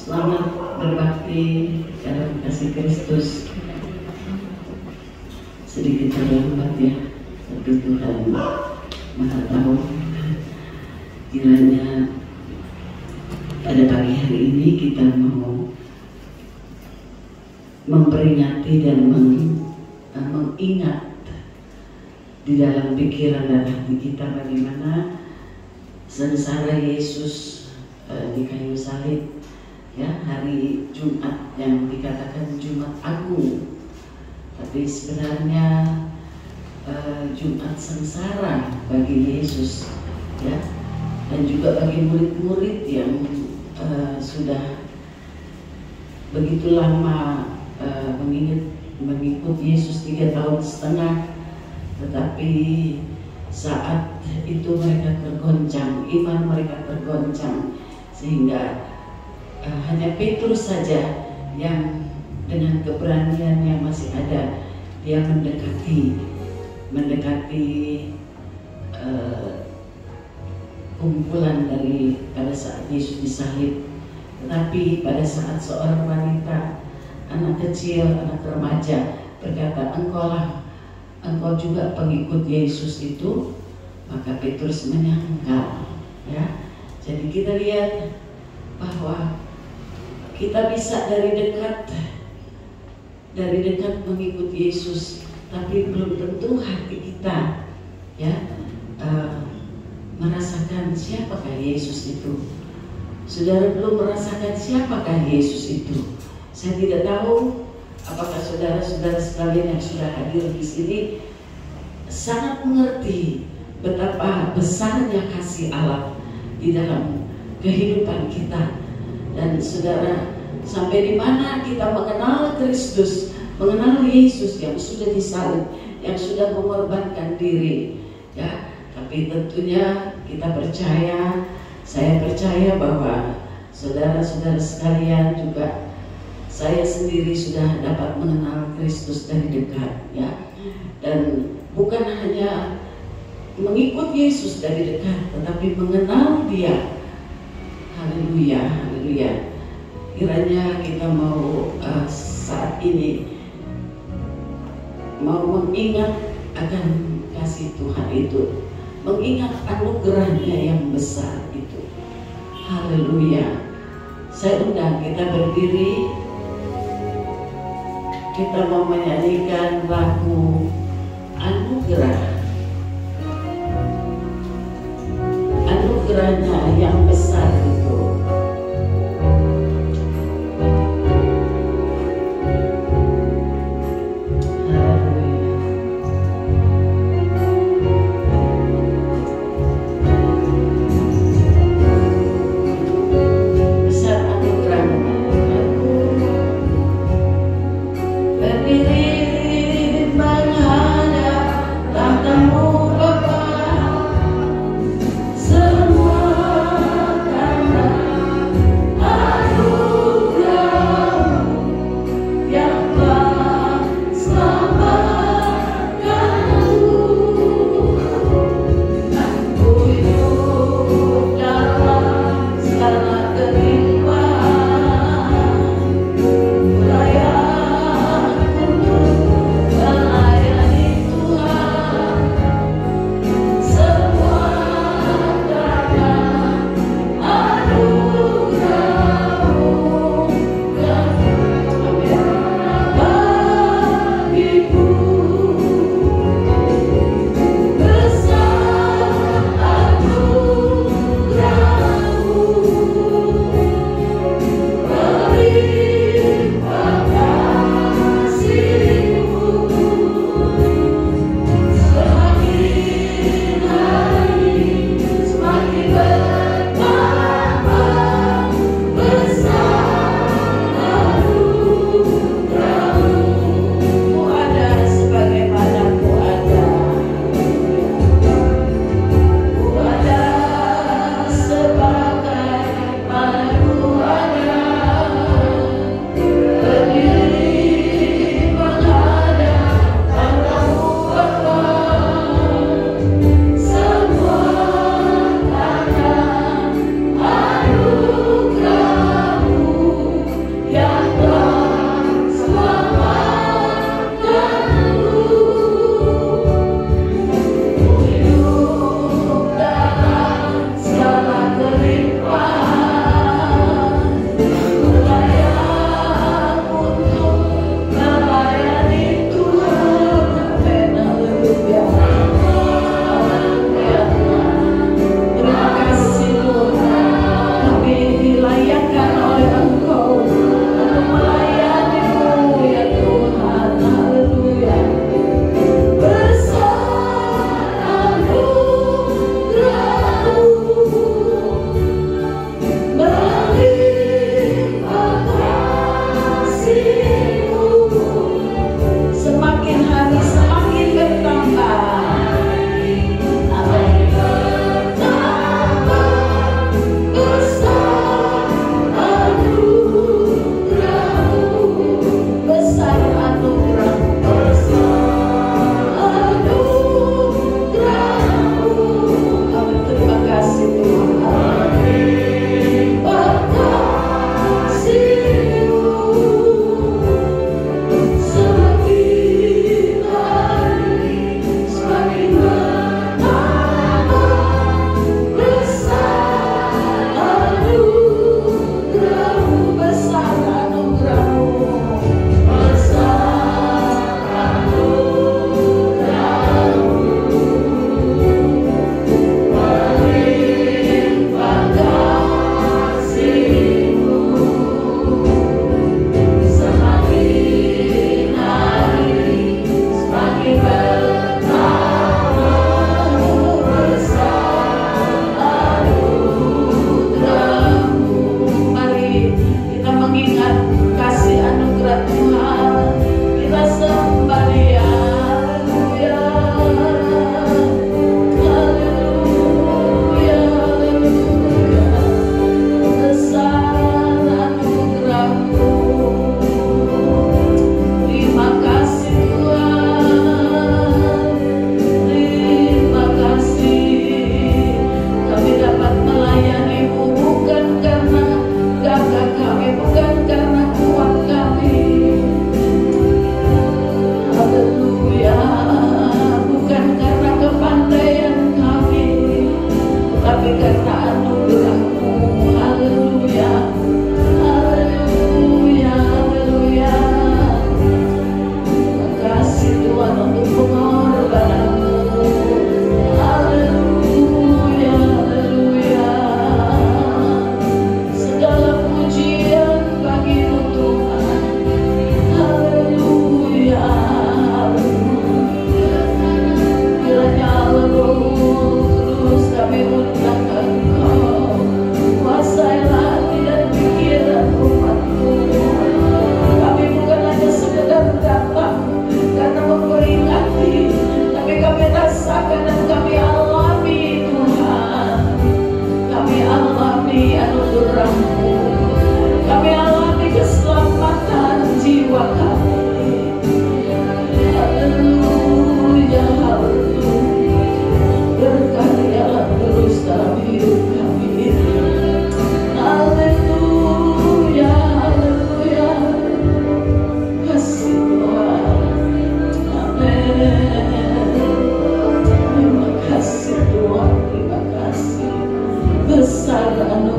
Selamat berbakti dalam kasih Kristus. Sedikit terlambat ya, tapi Tuhan Maha tahu. Kiranya pada pagi hari ini kita mau memperingati dan mengingat di dalam pikiran dan hati kita bagaimana sengsara Yesus di kayu salib. Ya, hari Jumat yang dikatakan Jumat Agung, tapi sebenarnya Jumat sengsara bagi Yesus, ya, dan juga bagi murid-murid yang sudah begitu lama mengikut Yesus 3,5 tahun, tetapi saat itu mereka tergoncang, iman mereka tergoncang, sehingga hanya Petrus saja yang dengan keberanian yang masih ada, dia mendekati kumpulan dari pada saat Yesus disalib. Tetapi pada saat seorang wanita, anak kecil, anak remaja berkata, engkau juga pengikut Yesus itu, maka Petrus menyangkal. Ya, jadi kita lihat bahwa kita bisa dari dekat mengikut Yesus, tapi belum tentu hati kita ya merasakan siapakah Yesus itu. Saudara belum merasakan siapakah Yesus itu. Saya tidak tahu apakah saudara-saudara sekalian yang sudah hadir di sini sangat mengerti betapa besarnya kasih Allah di dalam kehidupan kita. Dan saudara, sampai di mana kita mengenal Kristus, mengenal Yesus yang sudah disalib, yang sudah mengorbankan diri, ya. Tapi tentunya kita percaya, saya percaya bahwa saudara-saudara sekalian juga, saya sendiri sudah dapat mengenal Kristus dari dekat, ya. Dan bukan hanya mengikut Yesus dari dekat, tetapi mengenal Dia. Haleluya, haleluya. Kiranya kita mau saat ini mau mengingat akan kasih Tuhan itu, mengingat anugerahnya yang besar itu. Haleluya. Saya undang kita berdiri, kita mau menyanyikan lagu anugerah. Anugerahnya yang besar itu. Semua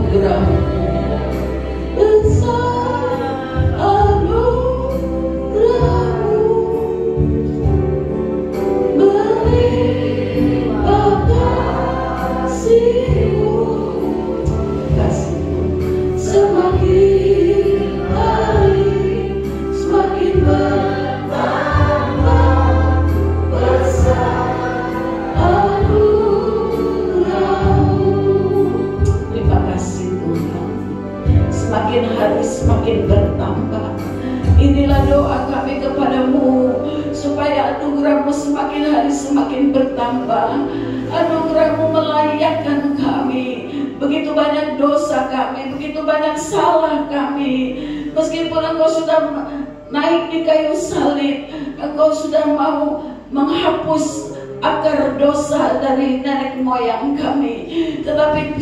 anugerah-Mu. Besar anugerah-Mu, melimpah kasih-Mu. Kasih-Mu semakin hari semakin bertambah, besar anugerah-Mu. Terima kasih Tuhan. Semakin hari semakin bertambah. Inilah doa kami kepadamu, supaya anugerah-Mu semakin hari semakin bertambah. Anugerah-Mu melayakkan kami. Begitu banyak dosa kami, begitu banyak salah kami. Meskipun Engkau sudah naik di kayu salib, Engkau sudah mau menghapus akar dosa dari nenek moyang kami, tetapi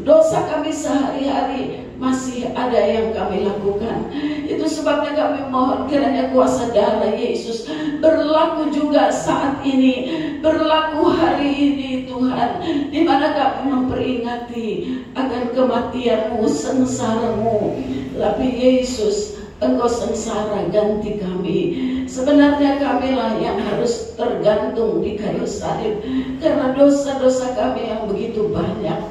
dosa kami sehari-hari masih ada yang kami lakukan. Itu sebabnya kami mohon kiranya kuasa darah Yesus berlaku juga saat ini, berlaku hari ini Tuhan, di mana kami memperingati akan kematian-Mu, sengsara-Mu. Tapi Yesus, Engkau sengsara ganti kami. Sebenarnya kamilah yang harus tergantung di kayu salib karena dosa-dosa kami yang begitu banyak.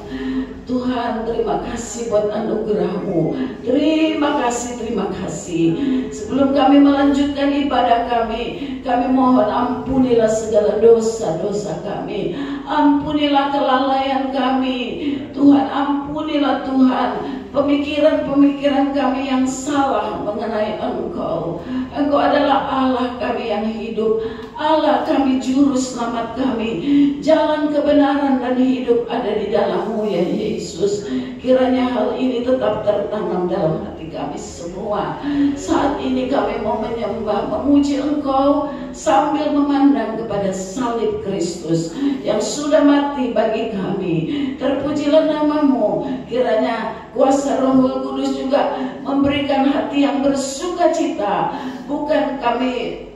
Tuhan, terima kasih buat anugerah-Mu. Terima kasih, terima kasih. Sebelum kami melanjutkan ibadah kami mohon ampunilah segala dosa-dosa kami. Ampunilah kelalaian kami. Tuhan, ampunilah Tuhan pemikiran-pemikiran kami yang salah mengenai Engkau. Engkau adalah Allah kami yang hidup, Allah kami, juru selamat kami. Jalan kebenaran dan hidup ada di dalam-Mu ya Yesus. Kiranya hal ini tetap tertanam dalam hati kami semua. Saat ini kami mau menyembah, memuji Engkau sambil memandang kepada salib Kristus yang sudah mati bagi kami. Terpujilah nama-Mu. Kiranya kuasa Roh Kudus juga memberikan hati yang bersuka cita. Bukan kami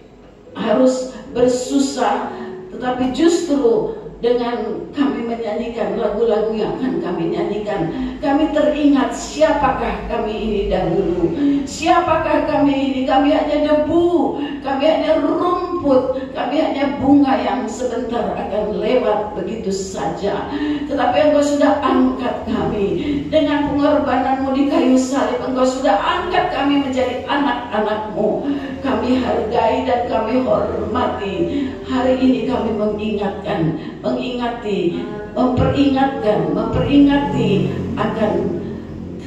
harus bersusah, tetapi justru dengan kami menyanyikan lagu-lagu yang akan kami nyanyikan, kami teringat siapakah kami ini dahulu. Siapakah kami ini? Kami hanya debu, kami hanya rumput, kami hanya bunga yang sebentar akan lewat begitu saja. Tetapi Engkau sudah angkat kami dengan pengorbanan-Mu di kayu salib. Engkau sudah angkat kami menjadi anak-anak-Mu. Kami hargai dan kami hormati. Hari ini kami memperingati akan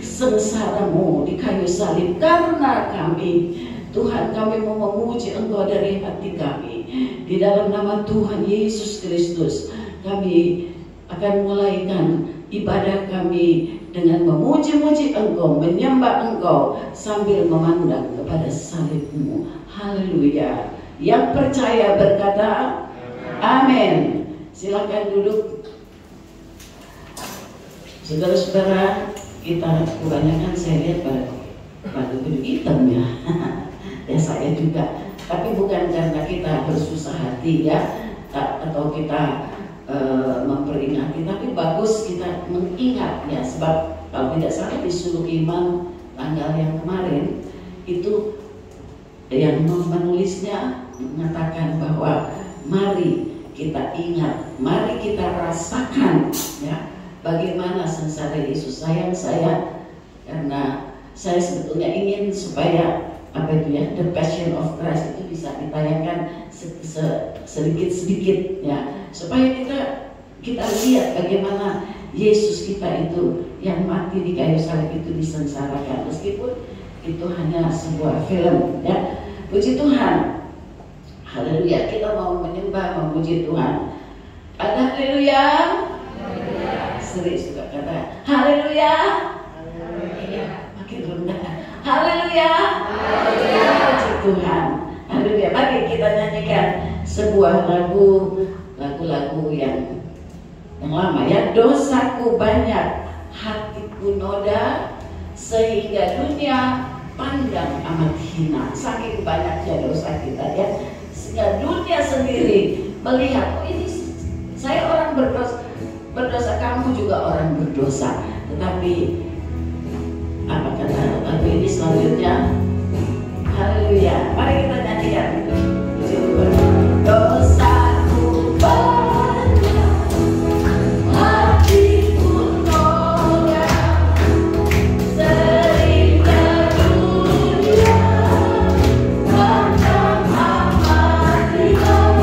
sengsara-Mu di kayu salib. Karena kami, Tuhan, kami mau memuji Engkau dari hati kami. Di dalam nama Tuhan Yesus Kristus, kami akan mulaikan ibadah kami dengan memuji-muji Engkau, menyembah Engkau sambil memandang kepada salib-Mu. Haleluya. Yang percaya berkata amin. Silakan duduk. Saudara-saudara, kita kebanyakan saya lihat pada baju hitam ya. Ya saya juga. Tapi bukan karena kita bersusah hati ya, atau kita memperingati, tapi bagus kita mengingat ya. Sebab kalau tidak salah di Suluk Iman tanggal yang kemarin itu yang menulisnya mengatakan bahwa mari kita ingat, mari kita rasakan ya bagaimana sengsara Yesus. Sayang saya, karena saya sebetulnya ingin supaya apa itu ya, The Passion of Christ itu bisa ditayangkan sedikit-sedikit ya, supaya kita lihat bagaimana Yesus kita itu yang mati di kayu salib itu disengsarakan, meskipun itu hanya sebuah film ya. Puji Tuhan. Haleluya. Kita mau menyembah, memuji Tuhan. Ada haleluya. Seri suka kata haleluya. Makin rendah. Haleluya. Puji Tuhan. Haleluya. Mari kita nyanyikan sebuah lagu-lagu yang lama ya. Dosaku banyak, hatiku noda, sehingga dunia pandang amat hina. Saking banyaknya dosa kita ya, sehingga dunia sendiri melihat, oh ini saya orang berdosa, kamu juga orang berdosa. Tetapi Apa kata lagu ini selanjutnya? Haleluya. Mari kita nyanyikan. Dosaku banyak, hatiku norak, sering ke dunia, macam amatilah,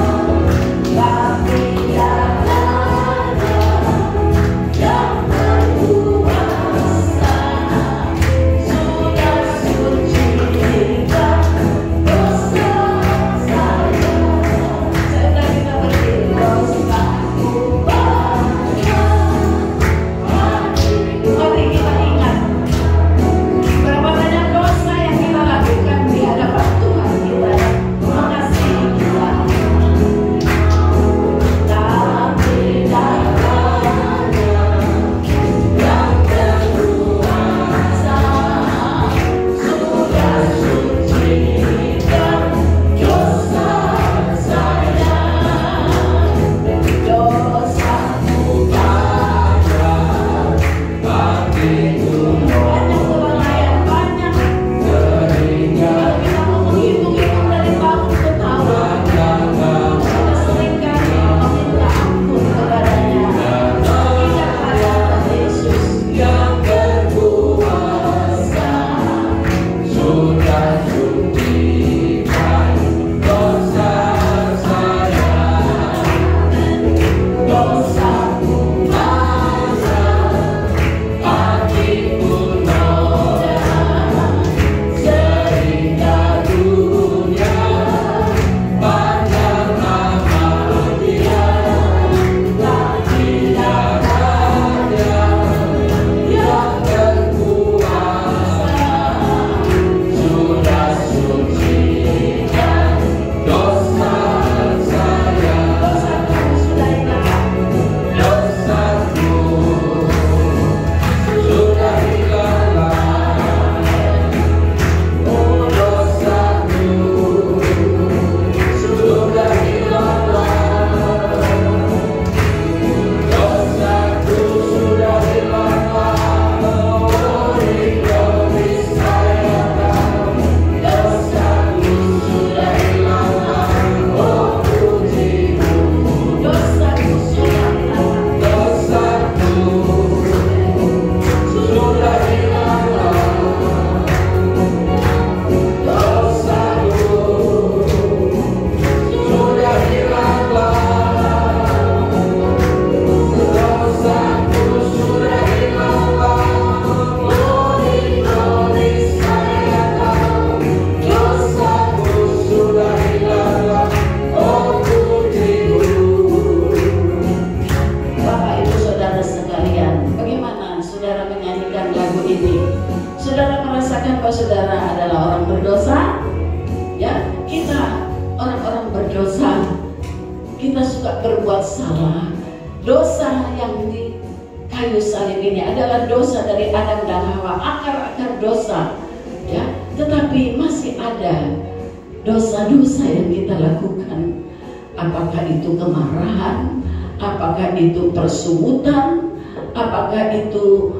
tapi yang ada yang berkuasa, sudah sucikan dosa saya. Saya kita berdiri, dosaku banyak, mari kita ingat berapa banyak dosa yang kita lakukan di hadapan Tuhan kita mengasihi kita. Tapi darahnya yang berkuasa sudah sucikan dosa saya. Dosaku banyak, banyak kelalaian, banyak. Kalau kita mau menghitung-hitung dari tahun ke tahun, kita seringkali meminta ampun kepadanya. Ingat pada Yesus yang berkuasa sudah sucikan dosa saya. Dosaku banyak, hatiku norak, sering ke dunia, banyak amal dia, tapi darahnya yang berkuasa sudah sucikan dosa saya. Dosaku sudah hilang. Dosaku sudah hilang. Oh, dosaku sudah hilang. Dosaku sudah hilang. Oh, Indonesia saya tahu. Dosaku sudah hilang. Oh, pujimu. Dosaku sudah hilang. Dosaku sudah hilang. Dosaku sudah hilang. Dosaku sudah hilang. Oh, Indonesia saya tahu. Dosaku sudah hilang. Oh, pujimu. Bapak Ibu Saudara sekalian, bagaimana saudara menyanyikan lagu ini? Saudara merasakan bahwa saudara adalah orang berdosa? Ya, kita orang-orang berdosa. Kita suka berbuat salah. Dosa yang di kayu salib ini adalah dosa dari Adam dan Hawa, akar-akar dosa. Ya, tetapi masih ada dosa-dosa yang kita lakukan. Apakah itu kemarahan? Apakah itu persungutan? Apakah itu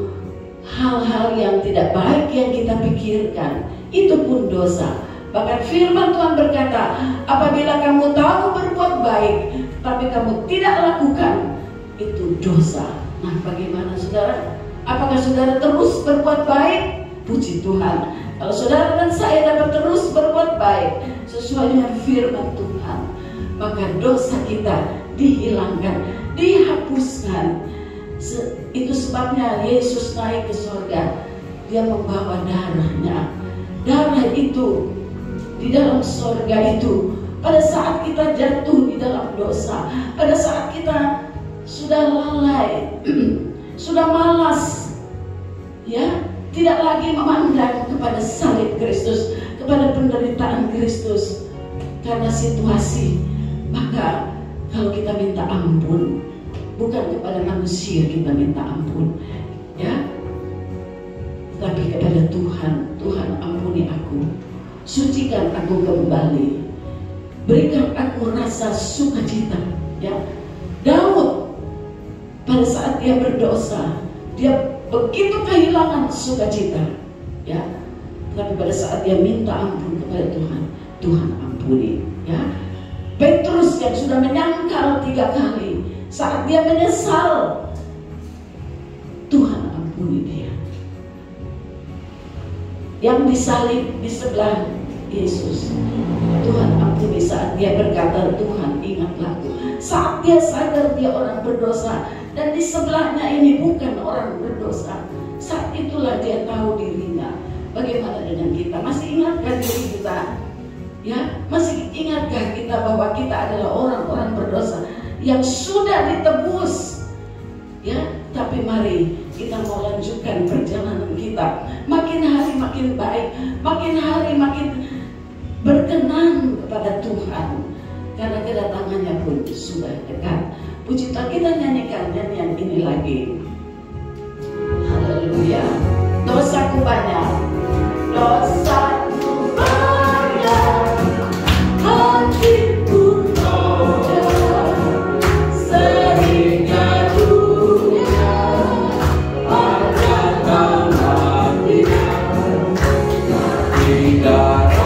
hal-hal yang tidak baik yang kita pikirkan? Itu pun dosa. Bahkan firman Tuhan berkata, apabila kamu tahu berbuat baik, tapi kamu tidak lakukan, itu dosa. Nah, bagaimana saudara? Apakah saudara terus berbuat baik? Puji Tuhan. Kalau saudara dan saya dapat terus berbuat baik sesuai dengan firman Tuhan, maka dosa kita dihilangkan, dihapuskan. Itu sebabnya Yesus naik ke surga. Dia membawa darahnya. Darah itu di dalam surga itu, pada saat kita jatuh di dalam dosa, pada saat kita sudah lalai, sudah malas, ya, tidak lagi memandang kepada salib Kristus, kepada penderitaan Kristus karena situasi, maka kalau kita minta ampun, bukan kepada manusia kita minta ampun, ya, tapi kepada Tuhan. Tuhan, ampuni aku, sucikan aku kembali, berikan aku rasa sukacita. Ya, Daud pada saat dia berdosa, dia begitu kehilangan sukacita. ya. Tapi pada saat dia minta ampun kepada Tuhan, Tuhan ampuni, ya. Petrus yang sudah menyangkal 3 kali, saat dia menyesal, Tuhan ampuni dia. Yang disalib di sebelah Yesus, Tuhan ampuni saat dia berkata, Tuhan ingatlah aku. Saat dia sadar dia orang berdosa dan di sebelahnya ini bukan orang berdosa, saat itulah dia tahu dirinya. Bagaimana dengan kita? Masih ingatkah diri kita? Ya, masih ingatkah kita bahwa kita adalah orang-orang berdosa yang sudah ditebus? Ya, tapi mari kita mau lanjutkan perjalanan kita. Makin hari makin baik, makin hari makin berkenan kepada Tuhan, karena kedatangannya pun sudah dekat. Puji Tuhan, kita nyanyikan nyanyian ini lagi. Haleluya. Dosaku banyak, dosaku banyak, hatiku noda, sehingga dunia akan matinya. Tidak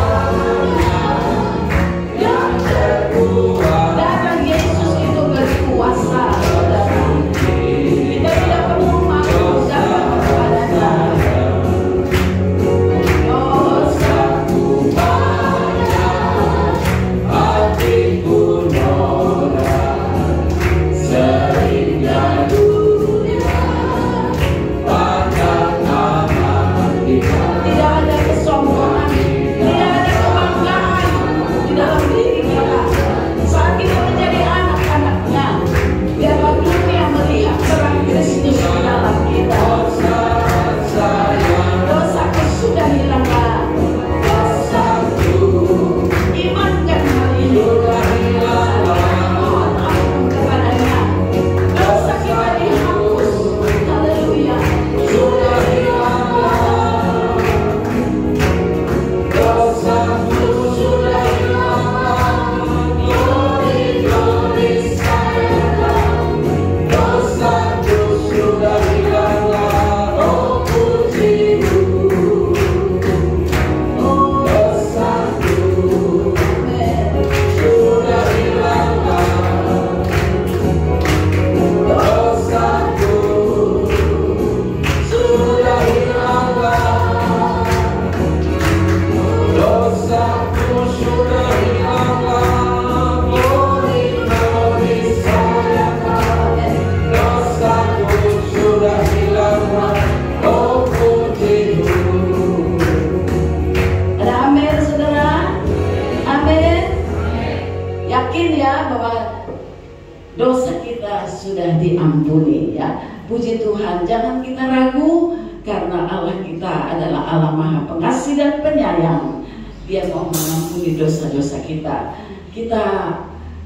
sudah diampuni, ya. Puji Tuhan, jangan kita ragu, karena Allah kita adalah Allah Maha Pengasih dan Penyayang. Dia mau mengampuni dosa-dosa kita. Kita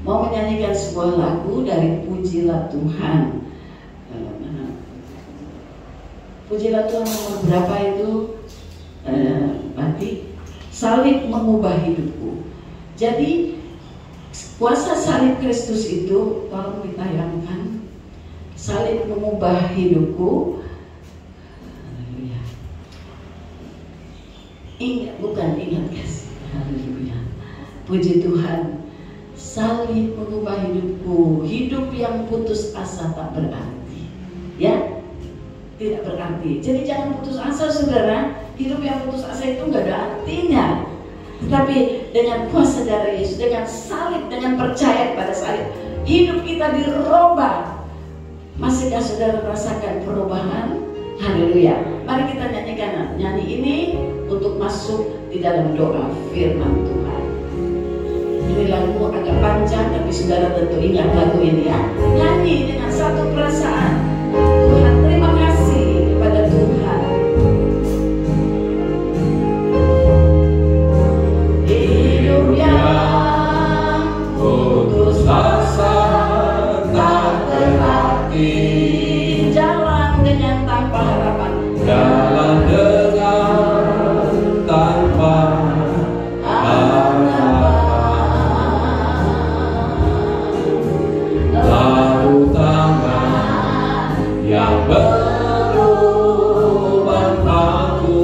mau menyanyikan sebuah lagu dari Pujilah Tuhan. Pujilah Tuhan nomor berapa itu? Berarti salib mengubah hidupku. Jadi kuasa salib Kristus itu, tolong ditayangkan. Salib mengubah hidupku. Haleluya. Ingat, bukan ingat kasih. Haleluya. Puji Tuhan. Salib mengubah hidupku. Hidup yang putus asa tak berarti. Ya, tidak berarti. Jadi jangan putus asa, saudara. Hidup yang putus asa itu nggak ada artinya. Tetapi dengan kuasa darah Yesus, dengan salib, dengan percaya pada salib, hidup kita dirubah. Masihkah saudara merasakan perubahan? Haleluya. Mari kita nyanyikan nyanyi ini untuk masuk di dalam doa firman Tuhan. Ini lagu agak panjang, tapi saudara tentu ingat lagu ini, ya. Nyanyi dengan satu perasaan. Tuhan, terima kasih kepada Tuhan. Hidup yang putus asa tak berarti, jalan dengan tanpa harapan, jalan dengan tanpa harapan, lalu tangan yang berubah aku.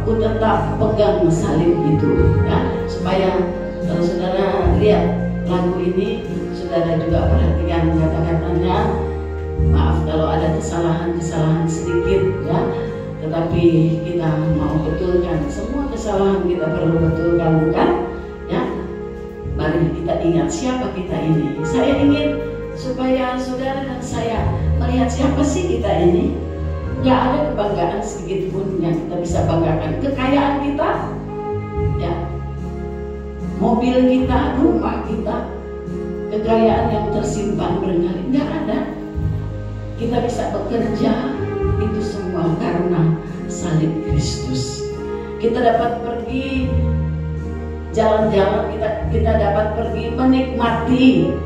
Ku tetap pegang salib itu, ya, supaya kalau saudara lihat lagu ini, saudara juga perhatikan kata-katanya. Maaf kalau ada kesalahan-kesalahan sedikit, ya, tetapi kita mau betulkan semua kesalahan, kita perlu betulkan, bukan? Ya, mari kita ingat siapa kita ini. Saya ingin supaya saudara dan saya melihat siapa sih kita ini. Gak ada kebanggaan sedikit pun yang kita bisa banggakan. Kekayaan kita, ya, mobil kita, rumah kita, kekayaan yang tersimpan berkali, gak ada. Kita bisa bekerja, itu semua karena salib Kristus. Kita dapat pergi jalan-jalan, kita dapat pergi menikmati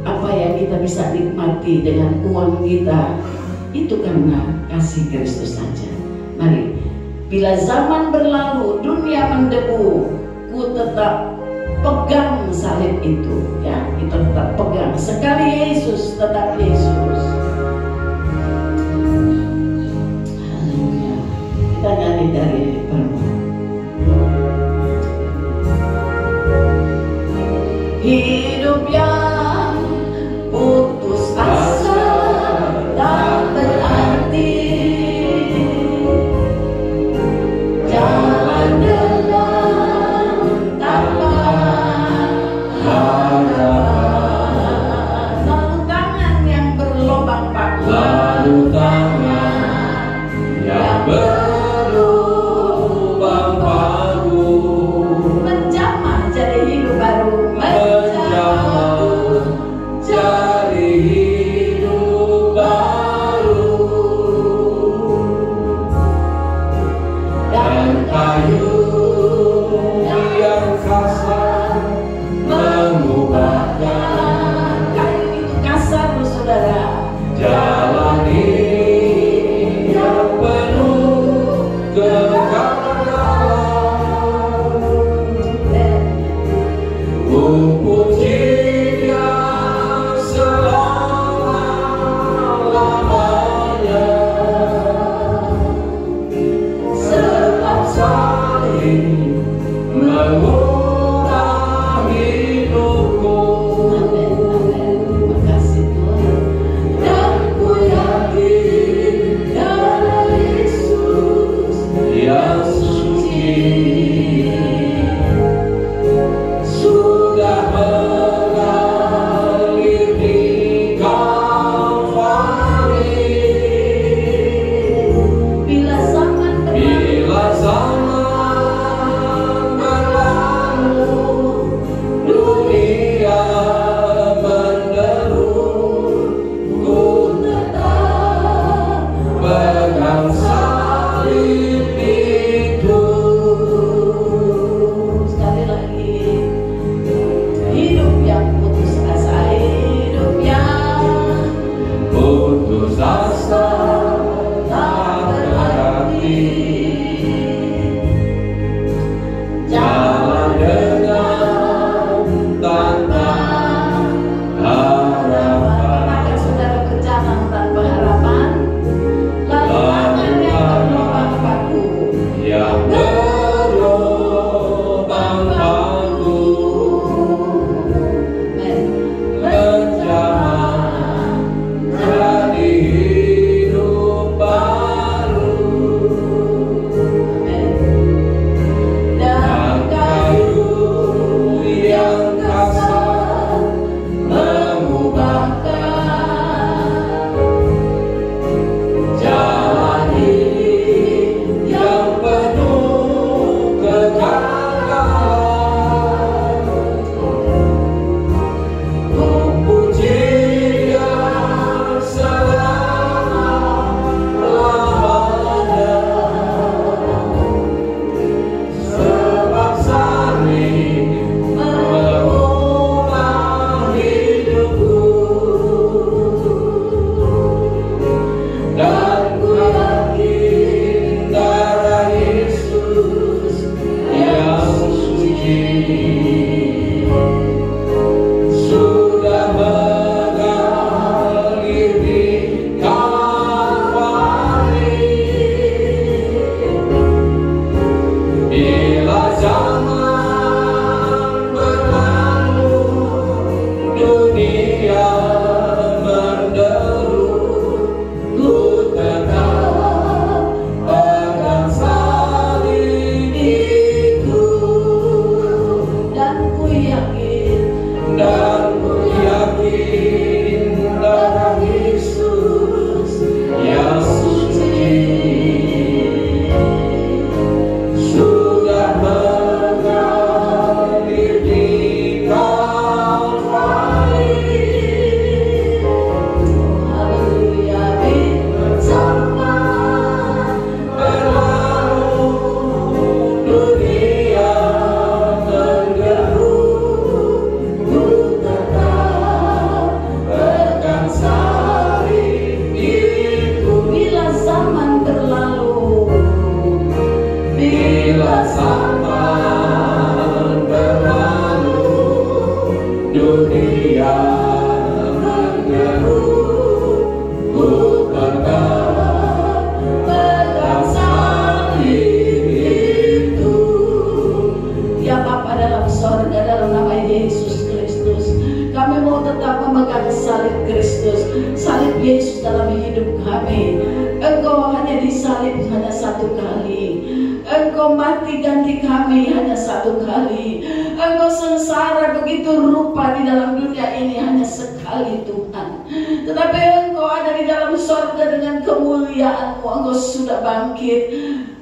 apa yang kita bisa nikmati dengan uang kita. Itu karena kasih Kristus saja. Mari, bila zaman berlalu, dunia mendebu, ku tetap pegang salib itu, ya, kita tetap pegang. Sekali Yesus, tetap Yesus. Haleluya. Kita nyanyi dari Permur. Hidup yang putus asa tak berarti, jalan gelap tanpa harapan. Lalu tangan yang berlobang paku, lalu tangan yang berlubang paku, menjamah jadi hidup baru, menjamah jadi hidup baru. Dan kayu yang kasar mengubahkan, kayu itu kasar, saudara, jalani yang penuh kegagalan. Ku puji Dia selama-lamanya, sebab salib mengubah hidupku. Amin, amin. Terima kasih Tuhan. Dan ku yakin darah Yesus yang suci sudah mengalir di Kalvari. Bila zaman bila zaman berlalu, dunia mengerut, ku pegang salib itu. Ya Bapa dalam sorga, dalam nama Yesus Kristus, kami mau tetap memegang salib Kristus, salib Yesus dalam hidup kami. Engkau hanya disalib hanya satu kali. Engkau mati ganti kami hanya satu kali. Engkau sengsara begitu rupa di dalam dunia ini hanya sekali Tuhan. Tetapi Engkau ada di dalam sorga dengan kemuliaan-Mu. Engkau sudah bangkit.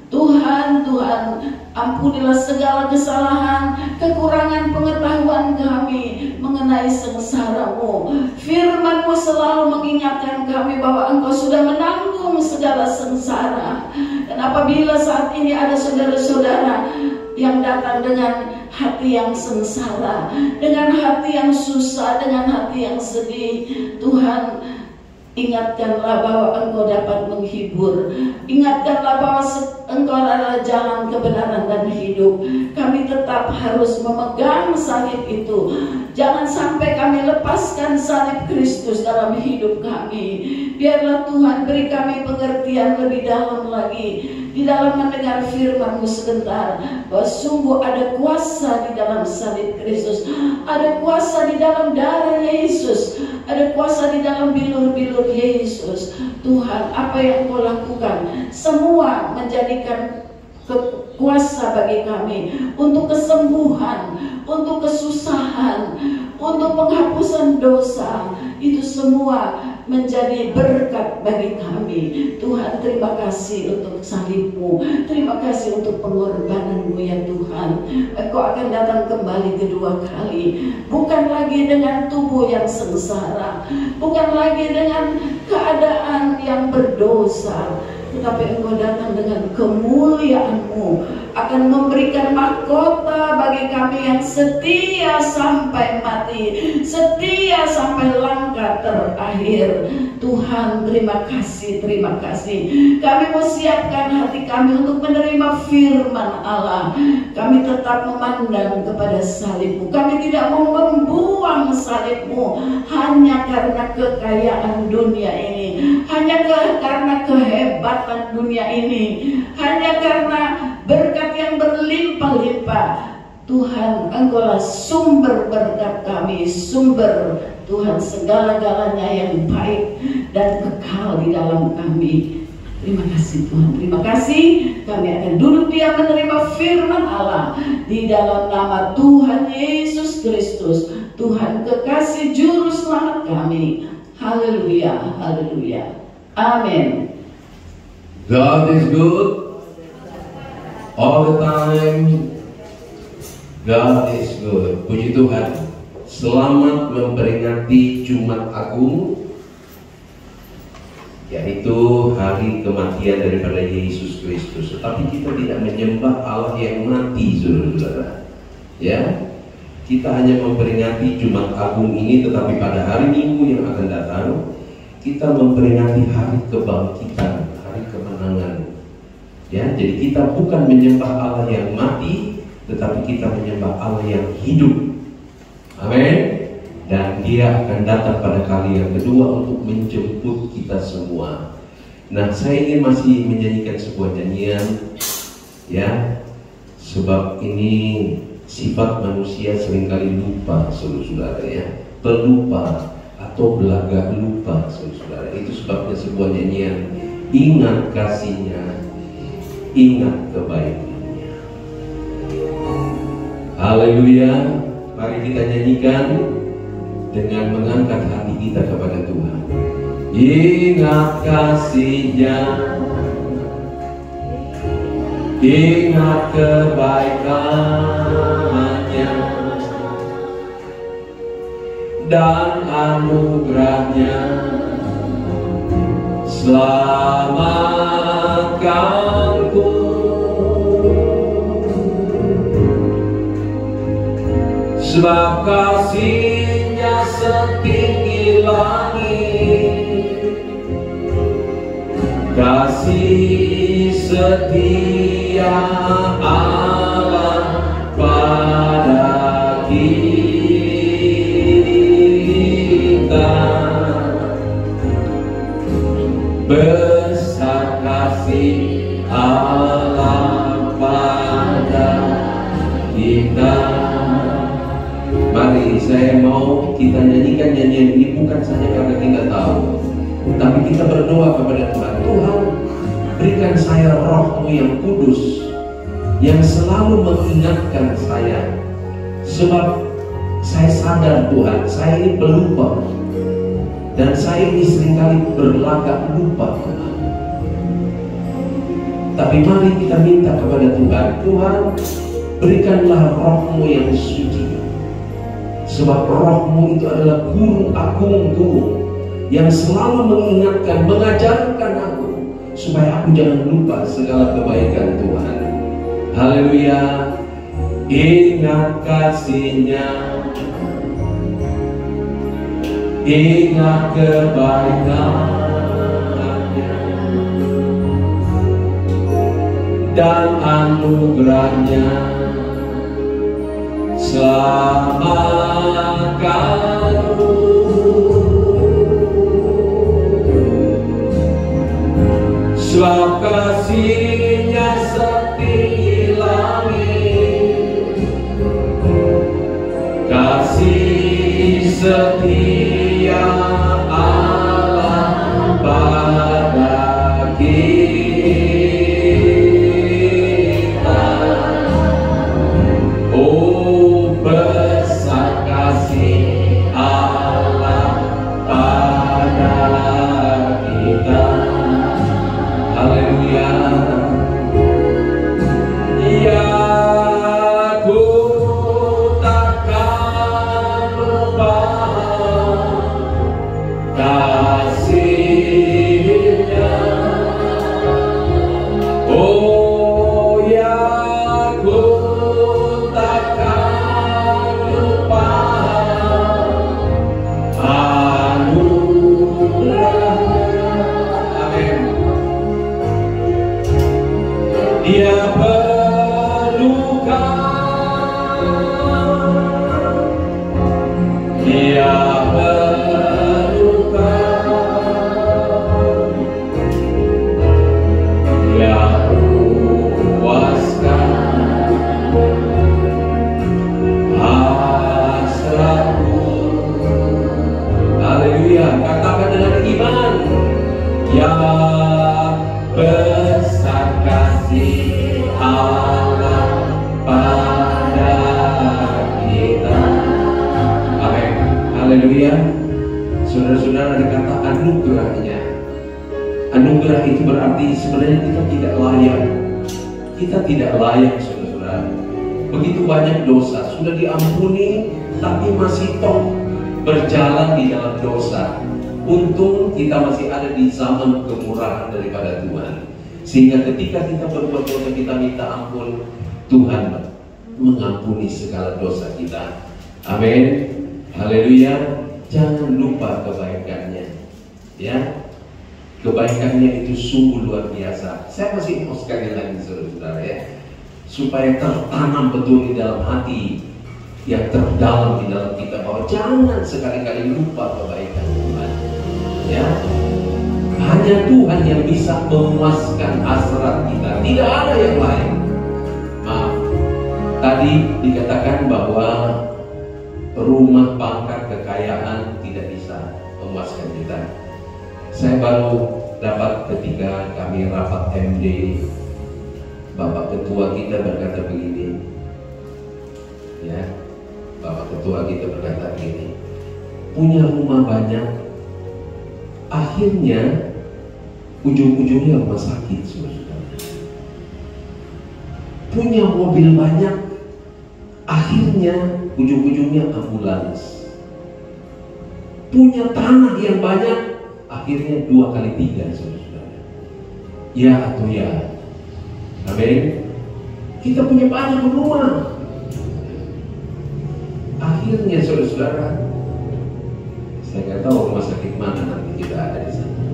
Tuhan, Tuhan, ampunilah segala kesalahan, kekurangan pengetahuan kami mengenai sengsara-Mu. Firman-Mu selalu mengingatkan kami bahwa Engkau sudah menanggung segala sengsara. Dan apabila saat ini ada saudara-saudara yang datang dengan hati yang sengsara, dengan hati yang susah, dengan hati yang sedih, Tuhan, ingatkanlah bahwa Engkau dapat menghibur. Ingatkanlah bahwa Engkau adalah jalan kebenaran dan hidup. Kami tetap harus memegang salib itu. Jangan sampai kami lepaskan salib Kristus dalam hidup kami. Biarlah Tuhan beri kami pengertian lebih dalam lagi di dalam mendengar firman-Mu sebentar, bahwa sungguh ada kuasa di dalam salib Kristus, ada kuasa di dalam darah Yesus, ada kuasa di dalam bilur-bilur Yesus. Tuhan, apa yang Kau lakukan semua menjadikan kuasa bagi kami untuk kesembuhan, untuk kesusahan, untuk penghapusan dosa. Itu semua menjadi berkat bagi kami. Tuhan, terima kasih untuk salib-Mu, terima kasih untuk pengorbanan-Mu ya Tuhan. Engkau akan datang kembali kedua kali, bukan lagi dengan tubuh yang sengsara, bukan lagi dengan keadaan yang berdosa, tetapi Engkau datang dengan kemuliaan-Mu, akan memberikan mahkota bagi kami yang setia sampai mati, setia sampai langkah terakhir. Tuhan, terima kasih, terima kasih. Kami mau siapkan hati kami untuk menerima firman Allah. Kami tetap memandang kepada salib-Mu. Kami tidak mau membuang salib-Mu hanya karena kekayaan dunia ini, hanya karena kehebatan dunia ini, hanya karena berkat yang berlimpah-limpah. Tuhan, Engkaulah sumber berkat kami, sumber Tuhan segala-galanya yang baik dan kekal di dalam kami. Terima kasih Tuhan, terima kasih. Kami akan duduk diam menerima firman Allah di dalam nama Tuhan Yesus Kristus, Tuhan kekasih juru selamat kami. Haleluya, haleluya, amin. God is good all the time. God is good. Puji Tuhan. Selamat memperingati Jumat Agung, yaitu hari kematian daripada Yesus Kristus. Tetapi kita tidak menyembah Allah yang mati, saudara-saudara. Ya, kita hanya memperingati Jumat Agung ini, tetapi pada hari Minggu yang akan datang kita memperingati hari kebangkitan, hari kemenangan. Ya, jadi kita bukan menyembah Allah yang mati, tetapi kita menyembah Allah yang hidup. Amin. Dan Dia akan datang pada kali yang kedua untuk menjemput kita semua. Nah, saya ingin masih menyanyikan sebuah nyanyian, ya, sebab ini sifat manusia seringkali lupa, saudara-saudara, ya, pelupa atau belaga lupa, saudara-saudara. Itu sebabnya sebuah nyanyian, ingat kasih-Nya, ingat kebaikan. Haleluya. Mari kita nyanyikan dengan mengangkat hati kita kepada Tuhan. Ingat kasih-Nya, ingat kebaikan-Nya dan anugerah-Nya, selamatkanku. Sebab kasih-Nya setinggi langit, kasih setia Allah pada kita, besar kasih Allah pada kita. Mari saya mau kita nyanyikan nyanyian ini bukan saja karena kita tahu, tapi kita berdoa kepada Tuhan. Tuhan, berikan saya Roh-Mu yang kudus, yang selalu mengingatkan saya. Sebab saya sadar Tuhan, saya ini pelupa, dan saya ini seringkali berlagak lupa Tuhan. Tapi mari kita minta kepada Tuhan, Tuhan, berikanlah Roh-Mu yang suci. Sebab Roh-Mu itu adalah guru agungku yang selalu mengingatkan, mengajarkan aku supaya aku jangan lupa segala kebaikan Tuhan. Haleluya. Ingat kasih-Nya, ingat kebaikan-Nya dan anugerah-Nya. Selamatkanku, sebab kasih-Nya setinggi langit, kasih setia Allah pada kita. Oh, besar kasih Allah pada kita. Haleluya. Ya, ku takkan lupa kasih-Nya. Oh ya, ku takkan lupa anugerah-Nya. Amin. Dia perlukan, Dia perlukan, Dia puaskan hasratku. Haleluya. Katakan dengan iman, ya besar kasih Allah pada kita. Amin. Haleluya. Saudara-saudara, ada kata anugerah-Nya. Anugerah itu berarti sebenarnya kita tidak layak. Kita tidak layak, saudara-saudara. Begitu banyak dosa sudah diampuni, tapi masih toh berjalan di dalam dosa. Untung kita masih ada di zaman kemurahan daripada Tuhan, sehingga ketika kita berbuat dosa, kita minta ampun, Tuhan mengampuni segala dosa kita. Amin. Haleluya. Jangan lupa kebaikan-Nya, ya. Kebaikan-Nya itu sungguh luar biasa. Saya masih mau sekali lagi, saudara-saudara, ya, supaya tertanam betul di dalam hati yang terdalam di dalam kita, bahwa jangan sekali-kali lupa kebaikan Tuhan, ya. Hanya Tuhan yang bisa memuaskan hasrat kita, tidak ada yang lain. Maaf, tadi dikatakan bahwa rumah, pangkat, kekayaan tidak bisa memuaskan kita. Saya baru dapat ketika kami rapat MD, Bapak Ketua kita berkata begini, ya, Bapak Ketua kita berkata begini, punya rumah banyak, akhirnya ujung-ujungnya rumah sakit, saudara. Punya mobil banyak, akhirnya ujung-ujungnya ambulans. Punya tanah yang banyak, akhirnya 2 kali 3, saudara. Ya atau ya? Amin. Kita punya banyak rumah, akhirnya saudara-saudara, saya nggak tahu rumah sakit mana nanti kita ada di sana.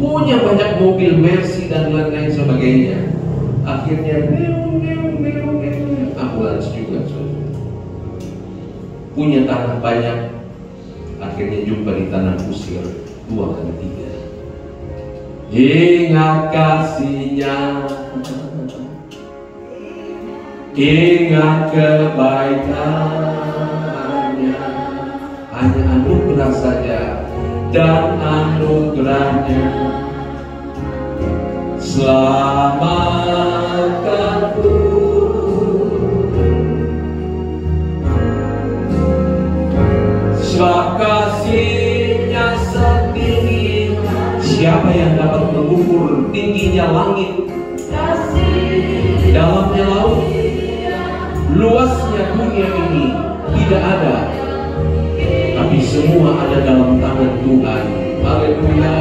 Punya banyak mobil Mercy dan lain-lain sebagainya. Akhirnya ambulans juga, punya tanah banyak, akhirnya jumpa di tanah kusir 2 kali 3. Ingat kasihnya, ingat kebaikannya, hanya anugerah saja, dan anugerahnya selamatkanku. Sebab kasihnya setinggi, siapa yang dapat mengukur tingginya langit, dalamnya laut, luasnya dunia ini tidak ada, tapi semua ada dalam tangan Tuhan. Haleluya.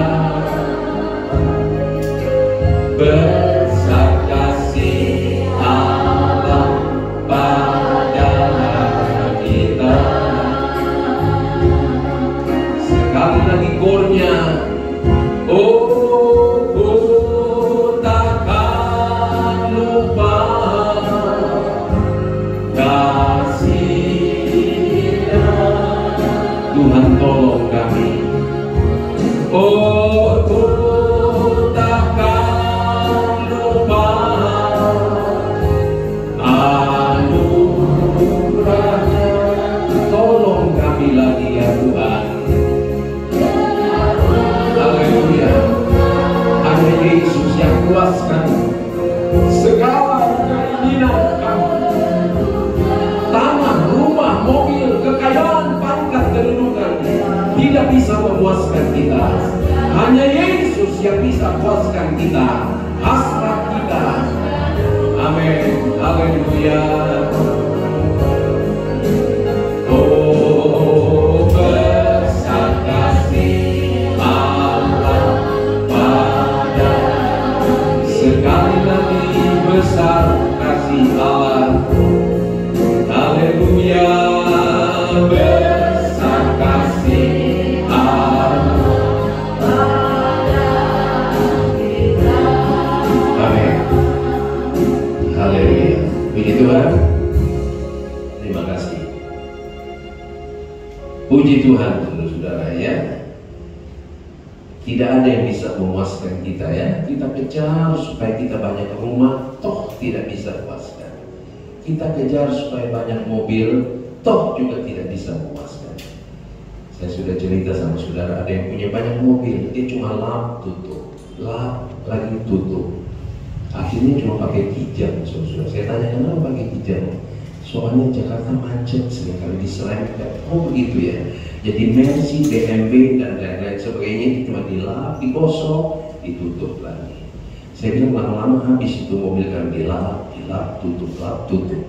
Besar kasih Allah pada kita. Sekali lagi kornya, oh ku takkan lupa kasih-Nya. Tuhan tolong kami. Oh ku takkan lupa anugerahnya. Tolong kami lagi ya Tuhan. Haleluya. Hanya Yesus yang puaskan segala keinginan kami. Tanah, rumah, mobil, kekayaan, pangkat, kedudukan tidak bisa memuaskan kita. Hanya Yesus yang bisa puaskan kita, hasrat kita. Amin. Haleluya. Oh, besar kasih Allah pada. Sekali lagi, besar kasih Allah. Haleluya. Besar kasih Allah. Amin. Haleluya. Puji Tuhan. Terima kasih. Puji Tuhan, saudara-saudara ya. Tidak ada yang bisa memuaskan kita ya. Kita kejar supaya kita banyak rumah, toh tidak bisa puaskan. Kita kejar supaya banyak mobil, toh juga tidak bisa memuaskan. Saya sudah cerita sama saudara, ada yang punya banyak mobil, dia cuma lap tutup, lap lagi tutup. Akhirnya cuma pakai kijang, saudara. Saya tanya kenapa pakai kijang? Soalnya Jakarta macet sekali diserempet. Oh begitu ya. Jadi Mercy, BMW dan lain-lain sebagainya itu cuma dilap, digosok, ditutup lagi. Saya bilang lama-lama habis itu mobil kan dilap, tutup, lap, tutup.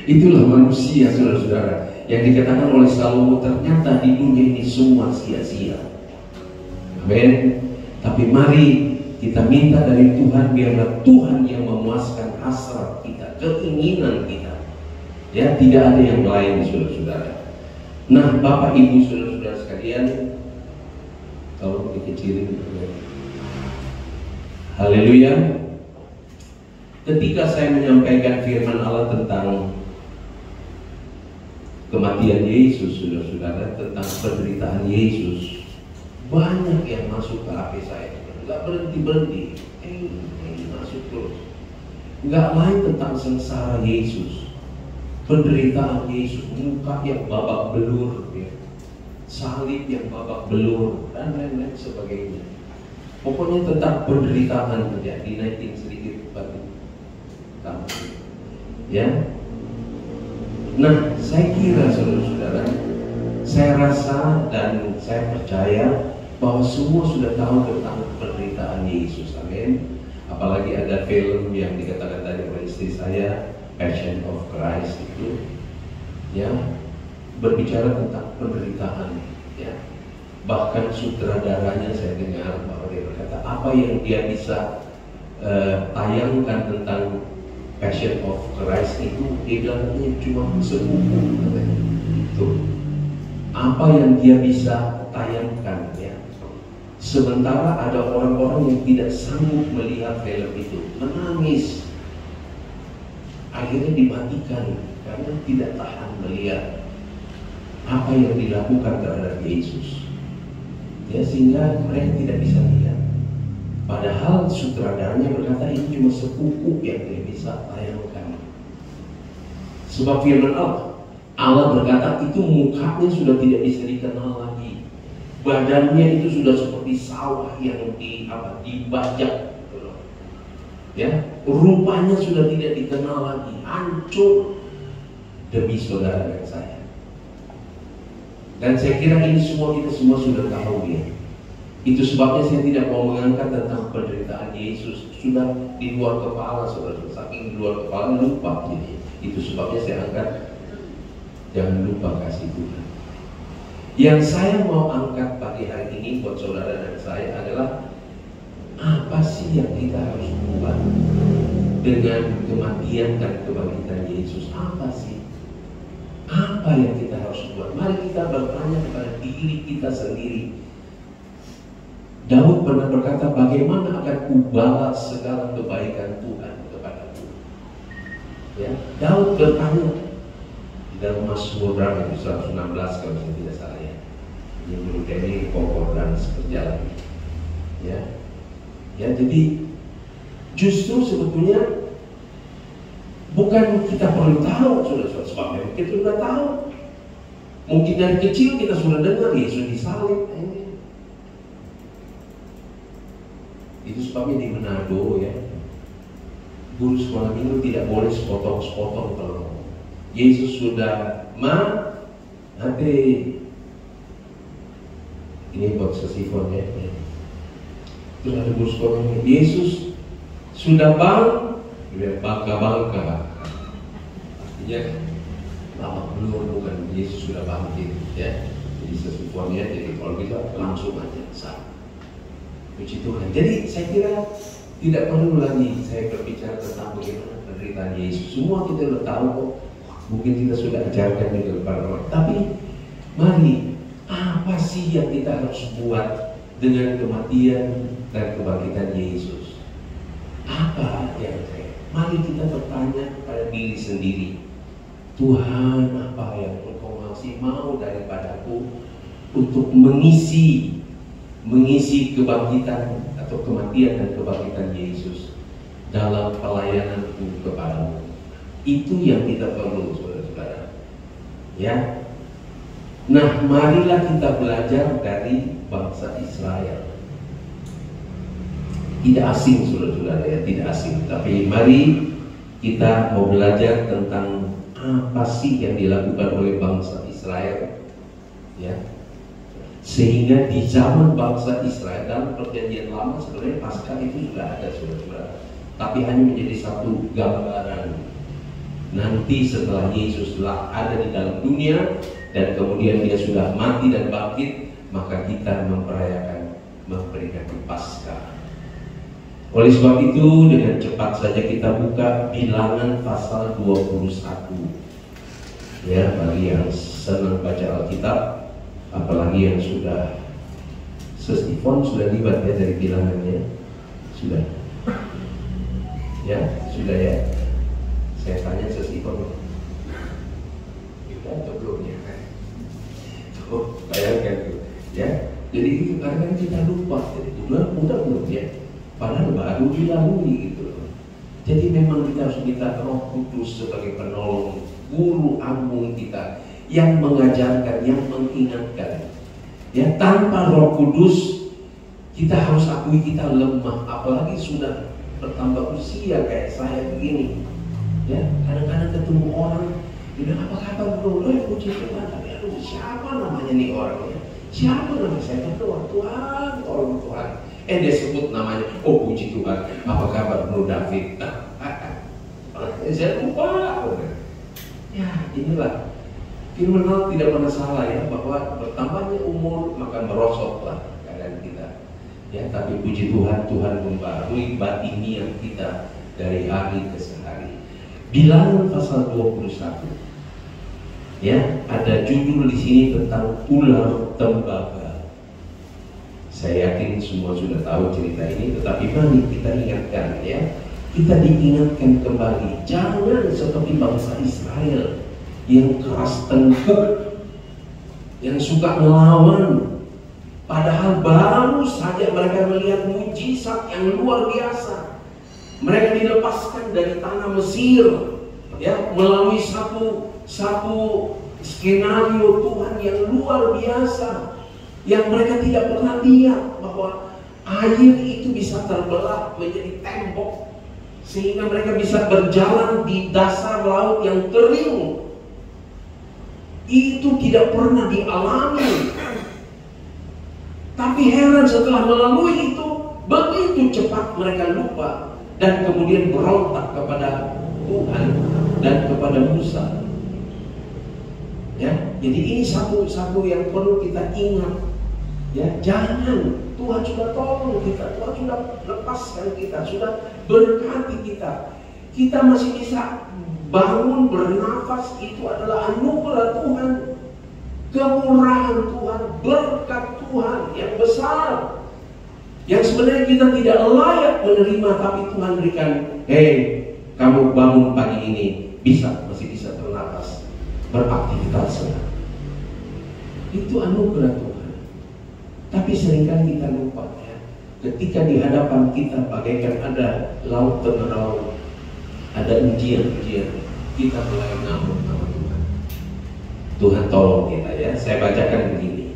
Itulah manusia, saudara-saudara, yang dikatakan oleh Salomo, ternyata di dunia ini semua sia-sia. Amin. Tapi mari kita minta dari Tuhan, biarlah Tuhan yang memuaskan hasrat kita, keinginan kita. Ya, tidak ada yang lain, saudara-saudara. Nah, Bapak Ibu, saudara-saudara sekalian, tolong dikecilin. Haleluya. Ketika saya menyampaikan firman Allah tentang kematian Yesus, saudara-saudara, tentang penderitaan Yesus, banyak yang masuk ke HP saya. Nggak berhenti-berhenti, masuk terus. Nggak lain tentang sengsara Yesus, penderitaan Yesus, muka yang babak belur, ya. Salib yang babak belur, dan lain-lain sebagainya. Pokoknya tentang penderitaan saja, dinaikin sedikit bagi kamu. Ya. Nah, saya kira saudara-saudara, saya rasa dan saya percaya bahwa semua sudah tahu tentang penderitaan Yesus. Amin. Apalagi ada film yang dikatakan tadi oleh istri saya, Passion of Christ itu, ya, berbicara tentang penderitaan, ya. Bahkan sutradaranya saya dengar bahwa dia berkata, apa yang dia bisa tayangkan tentang Passion of Christ itu, dia bilangnya cuma sebuku, itu. Apa yang dia bisa tayangkan, ya, Sementara ada orang-orang yang tidak sanggup melihat film itu, menangis, akhirnya dimatikan karena tidak tahan melihat apa yang dilakukan terhadap Yesus. Ya, sehingga mereka tidak bisa lihat. Padahal sutradaranya berkata ini cuma sepupu yang dia bisa tayangkan. Sebab firman Allah berkata itu mukanya sudah tidak bisa dikenal lagi. Badannya itu sudah seperti sawah yang dibajak. Ya, rupanya sudah tidak dikenal lagi, hancur demi saudara dan saya. Dan saya kira ini semua kita semua sudah tahu ya. Itu sebabnya saya tidak mau mengangkat tentang penderitaan Yesus. Sudah di luar kepala, saudara. Saking di luar kepala lupa. Jadi itu sebabnya saya angkat. Jangan lupa kasih Tuhan. Yang saya mau angkat pagi hari ini buat saudara dan saya adalah apa sih yang kita harus buat dengan kematian dan kebangkitan Yesus? Apa sih? Apa yang kita harus buat? Mari kita bertanya kepada diri kita sendiri. Daud pernah berkata, bagaimana akan kubalas segala kebaikan Tuhan kepadaku? Ya, Daud bertanya di dalam Mazmur berapa itu 116 kalau saya tidak salah ya. Ini menurut ini kokoh dan seperjalan. Ya, jadi justru sebetulnya bukan kita perlu tahu sudah sebabnya kita sudah tahu. Mungkin dari kecil kita sudah dengar Yesus disalib. Itu sebabnya di Manado ya, guru sekolah minggu tidak boleh sepotong-sepotong kalau Yesus sudah nanti ini buat sesifon ya. Terus ada guru sekolah minggu, Yesus sudah bangka-bangka, artinya lama belum, bukan Yesus sudah bangkit ya. Jadi sesifonnya, jadi kalau gitu langsung aja sah. Puji Tuhan. Jadi saya kira tidak perlu lagi saya berbicara tentang bagaimana penderitaan Yesus. Semua kita sudah tahu kok. Mungkin kita sudah ajarkan juga kepada orang. Tapi mari, apa sih yang kita harus buat dengan kematian dan kebangkitan Yesus? Apa yang mari kita bertanya kepada diri sendiri. Tuhan, apa yang Engkau masih mau daripadaku untuk mengisi kebangkitan atau kematian dan kebangkitan Yesus dalam pelayananku kepadamu. Itu yang kita perlu, saudara-saudara. Ya. Nah, marilah kita belajar dari bangsa Israel. Tidak asing, saudara-saudara ya, tidak asing. Tapi mari kita mau belajar tentang apa sih yang dilakukan oleh bangsa Israel. Ya. Sehingga di zaman bangsa Israel dalam perjanjian lama sebenarnya Paskah itu sudah ada, saudara-saudara. Tapi hanya menjadi satu gambaran. Nanti setelah Yesus telah ada di dalam dunia dan kemudian dia sudah mati dan bangkit, maka kita memperingati Paskah. Oleh sebab itu dengan cepat saja kita buka Bilangan pasal 21. Ya, bagi yang senang baca Alkitab, apalagi yang sudah sesifon sudah libat ya dari bilangannya, sudah ya, sudah ya. Saya tanya sesifon sudah atau belum ya? Oh, bayangkan tuh ya. Jadi itu karena kita lupa, jadi udah belum ya, padahal baru dilalui gitu loh. Jadi memang kita harus minta Roh Kudus sebagai penolong, guru agung kita yang mengajarkan, yang mengingatkan. Ya, tanpa Roh Kudus kita harus akui kita lemah, apalagi sudah bertambah usia kayak saya begini. Ya, kadang-kadang ketemu orang, bilang apa kabar bro? Puji Tuhan, tapi aduh siapa namanya nih orangnya? Siapa namanya? Saya berdoa Tuhan, tolong Tuhan. Dia sebut namanya, oh puji Tuhan, apa kabar bro David? Saya lupa. Ya, inilah firman Allah tidak pernah salah ya, bahwa bertambahnya umur maka merosotlah keadaan kita. Ya, tapi puji Tuhan, Tuhan membarui batiniah kita dari hari ke hari. Bilangan pasal 21. Ya, ada judul di sini tentang ular tembaga. Saya yakin semua sudah tahu cerita ini, tetapi mari kita ingatkan ya. Kita diingatkan kembali, jangan seperti bangsa Israel yang keras tengkuk, yang suka melawan. Padahal baru saja mereka melihat mujizat yang luar biasa. Mereka dilepaskan dari tanah Mesir, ya, melalui satu skenario Tuhan yang luar biasa, yang mereka tidak pernah lihat, bahwa air itu bisa terbelah menjadi tembok, sehingga mereka bisa berjalan di dasar laut yang kering. Itu tidak pernah dialami. Tapi heran, setelah melalui itu, begitu cepat mereka lupa dan kemudian berontak kepada Tuhan dan kepada Musa. Ya, jadi ini satu yang perlu kita ingat. Ya, jangan, Tuhan sudah tolong kita, Tuhan sudah lepaskan kita, sudah berkati kita. Kita masih bisa bangun, bernafas, itu adalah anugerah Tuhan, kemurahan Tuhan, berkat Tuhan yang besar, yang sebenarnya kita tidak layak menerima, tapi Tuhan berikan. Hei, kamu bangun pagi ini, masih bisa bernafas, beraktivitas. Itu anugerah Tuhan. Tapi seringkali kita lupa ya, ketika di hadapan kita bagaikan ada laut teneraung, ada ujian-ujian, kita mulai ngamuk sama Tuhan. Tuhan tolong kita ya. Saya bacakan begini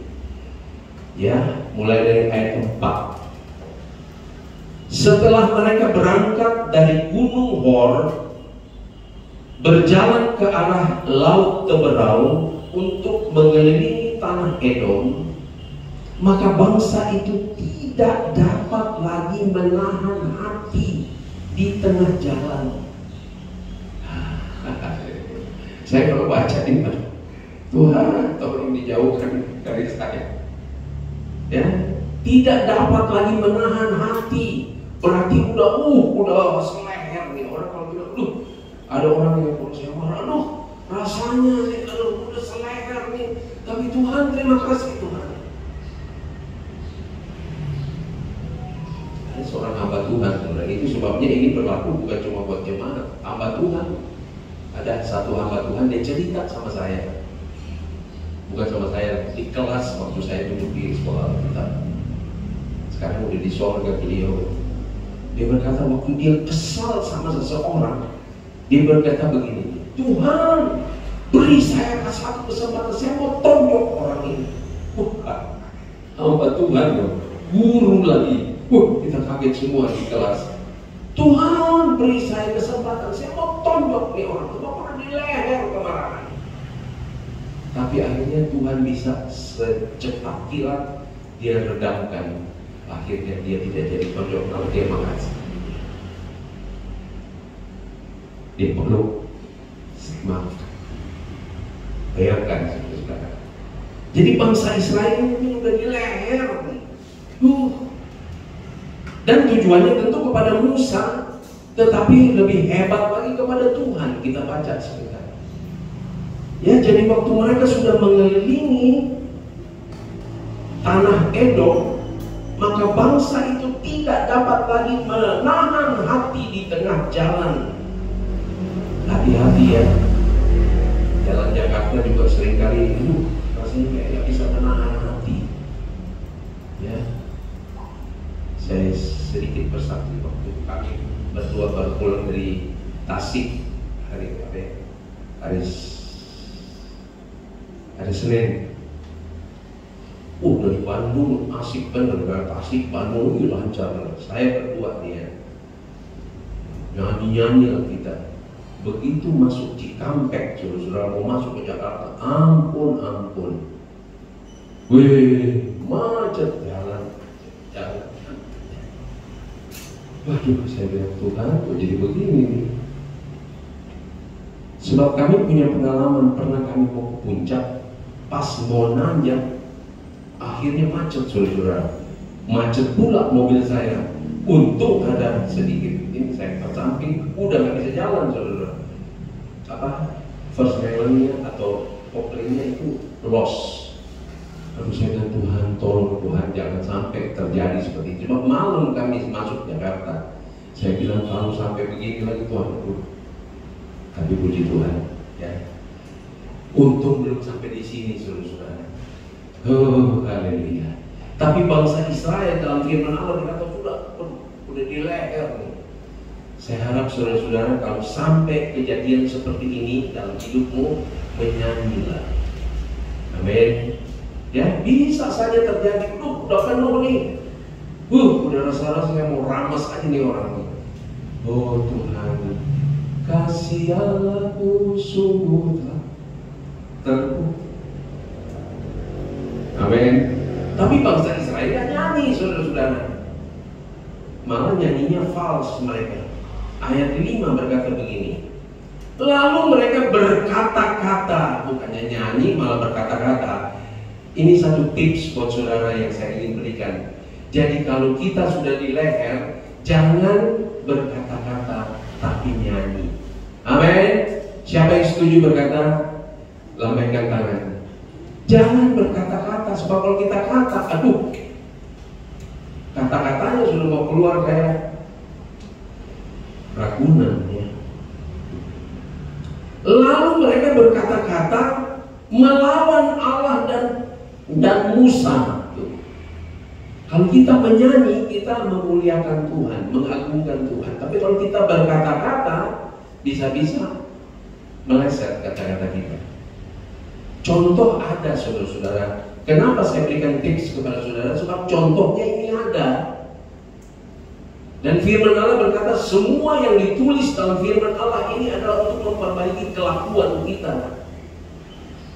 ya, mulai dari ayat 4. Setelah mereka berangkat dari Gunung Hor, berjalan ke arah Laut Teberau untuk mengelilingi tanah Edom, maka bangsa itu tidak dapat lagi menahan hati di tengah jalan. Saya kalau baca ini, Tuhan tolong dijauhkan dari saya. Ya, tidak dapat lagi menahan hati. Berarti udah seleher nih orang. Kalau bilang, ada orang yang perlu saya marah, rasanya udah seleher nih. Tapi Tuhan, terima kasih Tuhan. Ada seorang hamba Tuhan, saudara. Itu sebabnya ini berlaku bukan cuma buat jemaat, hamba Tuhan. Ada satu hamba Tuhan, dia cerita sama saya, bukan sama saya, di kelas waktu saya duduk di sekolah Alkitab. Sekarang udah di sorga beliau. Dia berkata waktu dia kesal sama seseorang, dia berkata begini, Tuhan beri saya satu kesempatan, saya mau tonjok orang ini. Hamba Tuhan loh, guru lagi. Kita kaget semua di kelas. Tuhan beri saya kesempatan, saya mau tonjok nih orang, pernah di leher kemarahan. Tapi akhirnya Tuhan bisa secepat kilat dia redamkan. Akhirnya dia tidak jadi tonjok, kalau dia makasih. Dia peluk, maaf. Bayangkan saudara. Jadi bangsa Israel ini udah di leher. Dan tujuannya tentu kepada Musa, tetapi lebih hebat lagi kepada Tuhan. Kita baca sebentar. Ya, jadi waktu mereka sudah mengelilingi tanah Edom, maka bangsa itu tidak dapat lagi menahan hati di tengah jalan. Hati-hati ya. Jalan Jakarta juga seringkali rasanya kayak gak bisa menahan hati. Ya. Saya sedikit bersaksi waktu kami berdua baru pulang dari Tasik hari Senin. Dari Bandung asik bener, dari Tasik Bandung itu lancar. Saya berdua dia nyanyi lah kita. Begitu masuk Cikampek, saudara mau masuk ke Jakarta, ampun. Macet jalan. Waduh, saya bilang Tuhan, kok jadi begini? Sebab kami punya pengalaman, pernah kami mau ke puncak, pas mau nanjak, akhirnya macet, saudara. Macet pula mobil saya. Untung ada sedikit, ini saya ke samping, udah nggak bisa jalan, saudara. First railing-nya atau koplingnya itu loss. Lalu saya bilang, Tuhan, tolong Tuhan, jangan sampai terjadi seperti itu. Sebab malam kami masuk Jakarta, saya bilang kalau sampai begini lagi Tuhan, tapi puji Tuhan, ya. Untung belum sampai di sini, saudara-saudara. Oh, haleluya. Tapi bangsa Israel dalam firman Allah dikata sudah di leher. Saya harap saudara-saudara kalau sampai kejadian seperti ini dalam hidupmu, menyanyilah. Amin. Ya, bisa saja terjadi. Udah penuh nih. Udah rasa-rasa saya mau ramas aja nih orang ini. Oh Tuhan, kasih Allahku sungguh teguh. Amin. Tapi bangsa Israel gak nyanyi, saudara-saudara. Malah nyanyinya fals mereka. Ayat 5 berkata begini. Lalu mereka berkata-kata, bukannya nyanyi malah berkata-kata. Ini satu tips buat saudara yang saya ingin berikan. Jadi kalau kita sudah di leher, jangan berkata-kata tapi nyanyi. Amin. Siapa yang setuju berkata? Lambaikan tangan. Jangan berkata-kata, sebab kalau kita kata, kata-katanya sudah mau keluar kayak ragunan, ya. Lalu mereka berkata-kata melawan Allah dan Musa. Kalau kita menyanyi, kita memuliakan Tuhan, mengagungkan Tuhan. Tapi kalau kita berkata-kata, bisa-bisa meleset kata-kata kita. Contoh ada, saudara-saudara. Kenapa saya berikan tips kepada saudara? Sebab contohnya ini ada. Dan firman Allah berkata, semua yang ditulis dalam firman Allah ini adalah untuk memperbaiki kelakuan kita.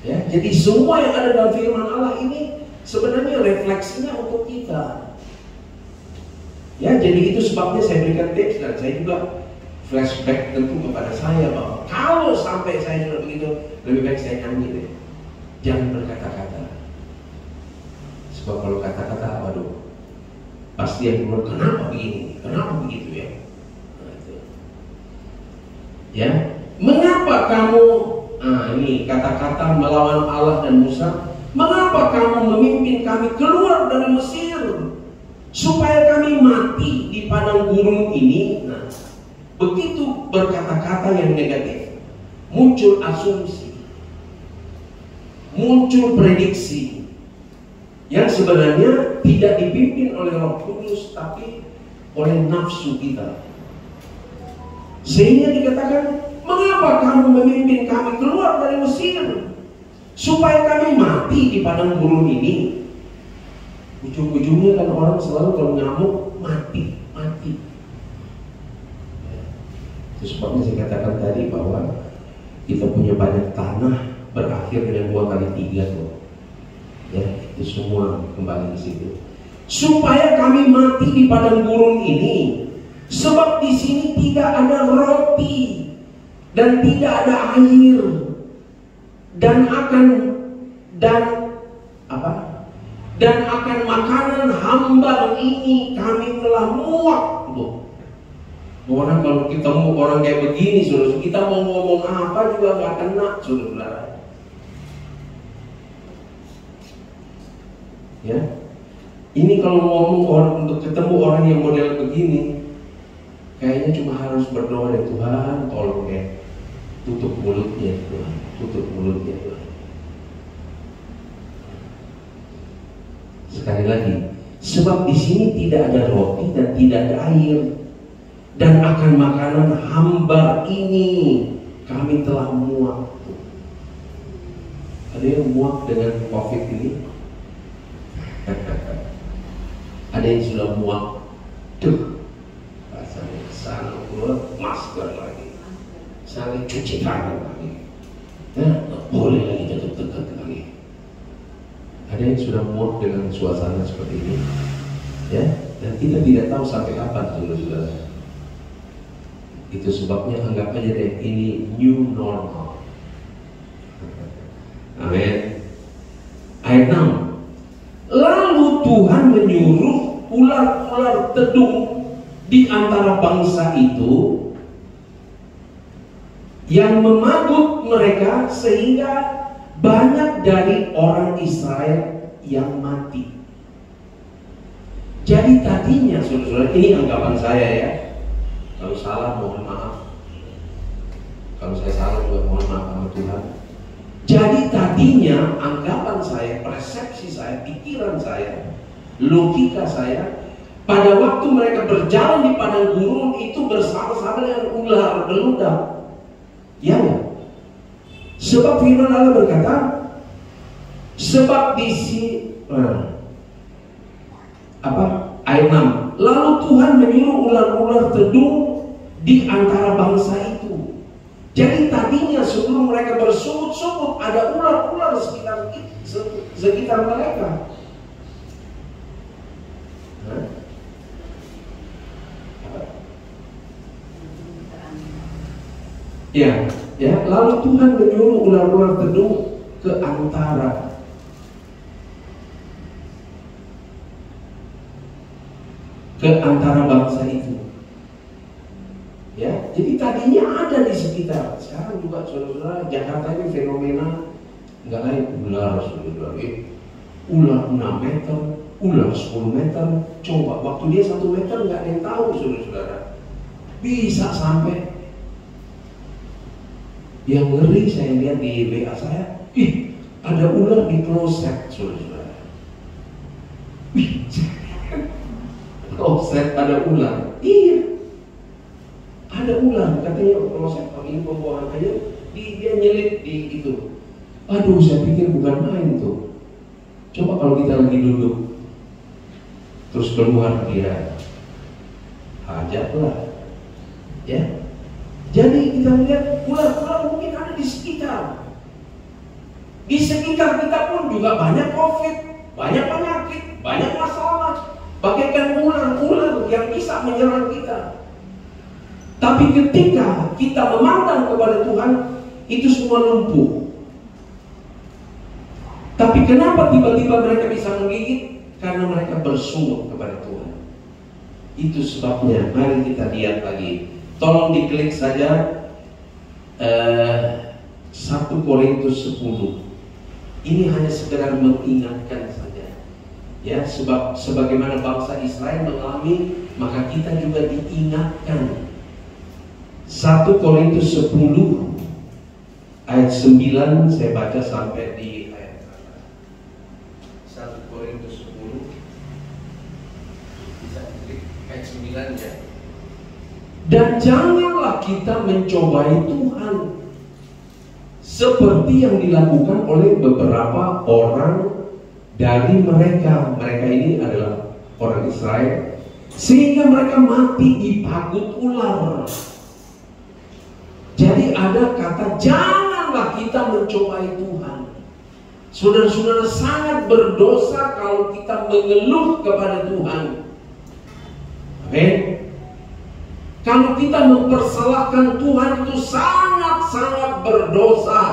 Ya, jadi semua yang ada dalam firman Allah ini sebenarnya refleksinya untuk kita. Ya, jadi itu sebabnya saya berikan tips dan saya juga flashback tentu kepada saya bahwa kalau sampai saya sudah begitu, lebih baik saya nyanyi deh. Jangan berkata-kata. Sebab kalau kata-kata, waduh, pasti yang keluar, kenapa begini, kenapa begitu ya. Nah, itu. Ya, mengapa kamu ini kata-kata melawan Allah dan Musa, mengapa kamu memimpin kami keluar dari Mesir supaya kami mati di padang gurun ini? Nah, begitu berkata-kata yang negatif, muncul asumsi, muncul prediksi yang sebenarnya tidak dipimpin oleh Roh Kudus tapi oleh nafsu kita. Sehingga dikatakan, mengapa kamu memimpin kami keluar dari Mesir supaya kami mati di padang gurun ini? Ujung-ujungnya kan orang selalu kalau ngamuk mati. Itu sebabnya saya katakan tadi bahwa kita punya banyak tanah berakhir dengan 2 kali 3 tuh. Ya, itu semua kembali ke situ. Supaya kami mati di padang gurun ini, sebab di sini tidak ada roti dan tidak ada air, dan akan makanan hambar ini kami telah muak. Orang kalau kita mau orang kayak begini, saudara, kita mau ngomong apa juga nggak kena, saudara. Ya, ini kalau ngomong orang untuk ketemu orang yang model begini, kayaknya cuma harus berdoa ya Tuhan, tolong ya, tutup mulutnya Tuhan, tutup mulutnya Tuhan. Sekali lagi, sebab di sini tidak ada roti dan tidak ada air, dan akan makanan hambar ini kami telah muak. Ada yang muak dengan COVID ini? Ada yang sudah muak, rasanya kesana keluar masker lagi, saling cuci tangan lagi, boleh lagi dekat-dekat lagi. Ada yang sudah muak dengan suasana seperti ini, ya, dan kita tidak tahu sampai kapan, saudara-saudara. Itu sebabnya anggap aja deh ini new normal. Amin. Ayat 6. Lalu Tuhan menyuruh ular-ular tedung di antara bangsa itu yang memagut mereka, sehingga banyak dari orang Israel yang mati. Jadi tadinya, saudara-saudara, ini anggapan saya ya. Kalau salah mohon maaf. Kalau saya salah juga mohon maaf sama Tuhan. Jadi tadinya anggapan saya, persepsi saya, pikiran saya, logika saya, pada waktu mereka berjalan di padang gurun itu bersama-sama dengan ular beludak. Ya, sebab firman Allah berkata, sebab di ayat 6, lalu Tuhan menyuruh ular-ular tedung di antara bangsa itu. Jadi tadinya sebelum mereka bersungut-sungut ada ular-ular sekitar mereka. Ya, lalu Tuhan menyuruh ular-ular tedung ke antara bangsa itu. Ya, jadi tadinya ada di sekitar. Sekarang juga saudara-saudara, Jakarta ini fenomena nggak lain ular, saudara. Ular 6 meter, ular 10 meter. Coba waktu dia 1 meter nggak ada yang tahu, saudara-saudara. Bisa sampai yang ngeri saya lihat di WA saya, ada ular di kloset, saudara-saudara. Kloset ada ular. Iya. Ada ular, katanya kloset ini pembuangan air, dia nyelip di itu. Aduh, saya pikir bukan main tuh. Coba kalau kita lagi duduk, terus keluar dia, hajatlah, ya. Jadi kita lihat ular-ular mungkin ada di sekitar. Di sekitar kita pun juga banyak COVID, banyak penyakit, banyak masalah. Bagaikan ular-ular yang bisa menyerang kita. Tapi ketika kita memandang kepada Tuhan, itu semua lumpuh. Tapi kenapa tiba-tiba mereka bisa menggigit? Karena mereka bersungut kepada Tuhan. Itu sebabnya. Mari kita lihat lagi. Tolong diklik saja 1 Korintus 10. Ini hanya sekedar mengingatkan saja. Ya, sebab sebagaimana bangsa Israel mengalami, maka kita juga diingatkan. 1 Korintus 10 ayat 9, saya baca sampai di ayat 1 Korintus 10 bisa diklik ayat 9 ya. Dan janganlah kita mencobai Tuhan seperti yang dilakukan oleh beberapa orang dari mereka. Mereka ini adalah orang Israel, sehingga mereka mati dipagut ular. Jadi ada kata janganlah kita mencobai Tuhan. Saudara-saudara, sangat berdosa kalau kita mengeluh kepada Tuhan. Amin. Kalau kita mempersalahkan Tuhan itu sangat-sangat berdosa.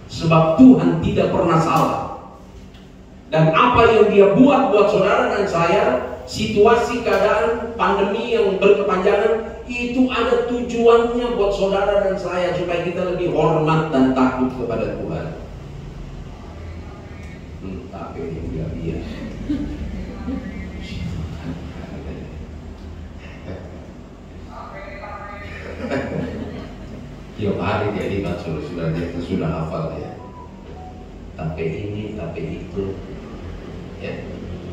Sebab Tuhan tidak pernah salah. Dan apa yang dia buat saudara dan saya, situasi keadaan pandemi yang berkepanjangan, itu ada tujuannya buat saudara dan saya, supaya kita lebih hormat dan takut kepada Tuhan. Tapi ini dia. Tiap hari dia lihat saudara, dia sudah hafal ya. Tapi ini, tapi itu. Ya.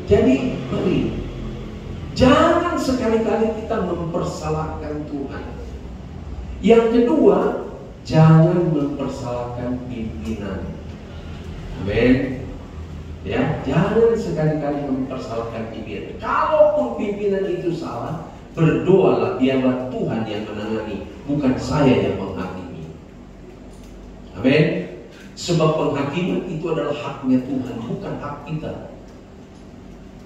Jadi mari, jangan sekali-kali kita mempersalahkan Tuhan. Yang kedua, jangan mempersalahkan pimpinan. Amin. Ya, jangan sekali-kali mempersalahkan pimpinan. Kalaupun pimpinan itu salah, berdoalah, biarlah Tuhan yang menangani, bukan saya yang menghakimi. Amin. Sebab penghakiman itu adalah haknya Tuhan, bukan hak kita.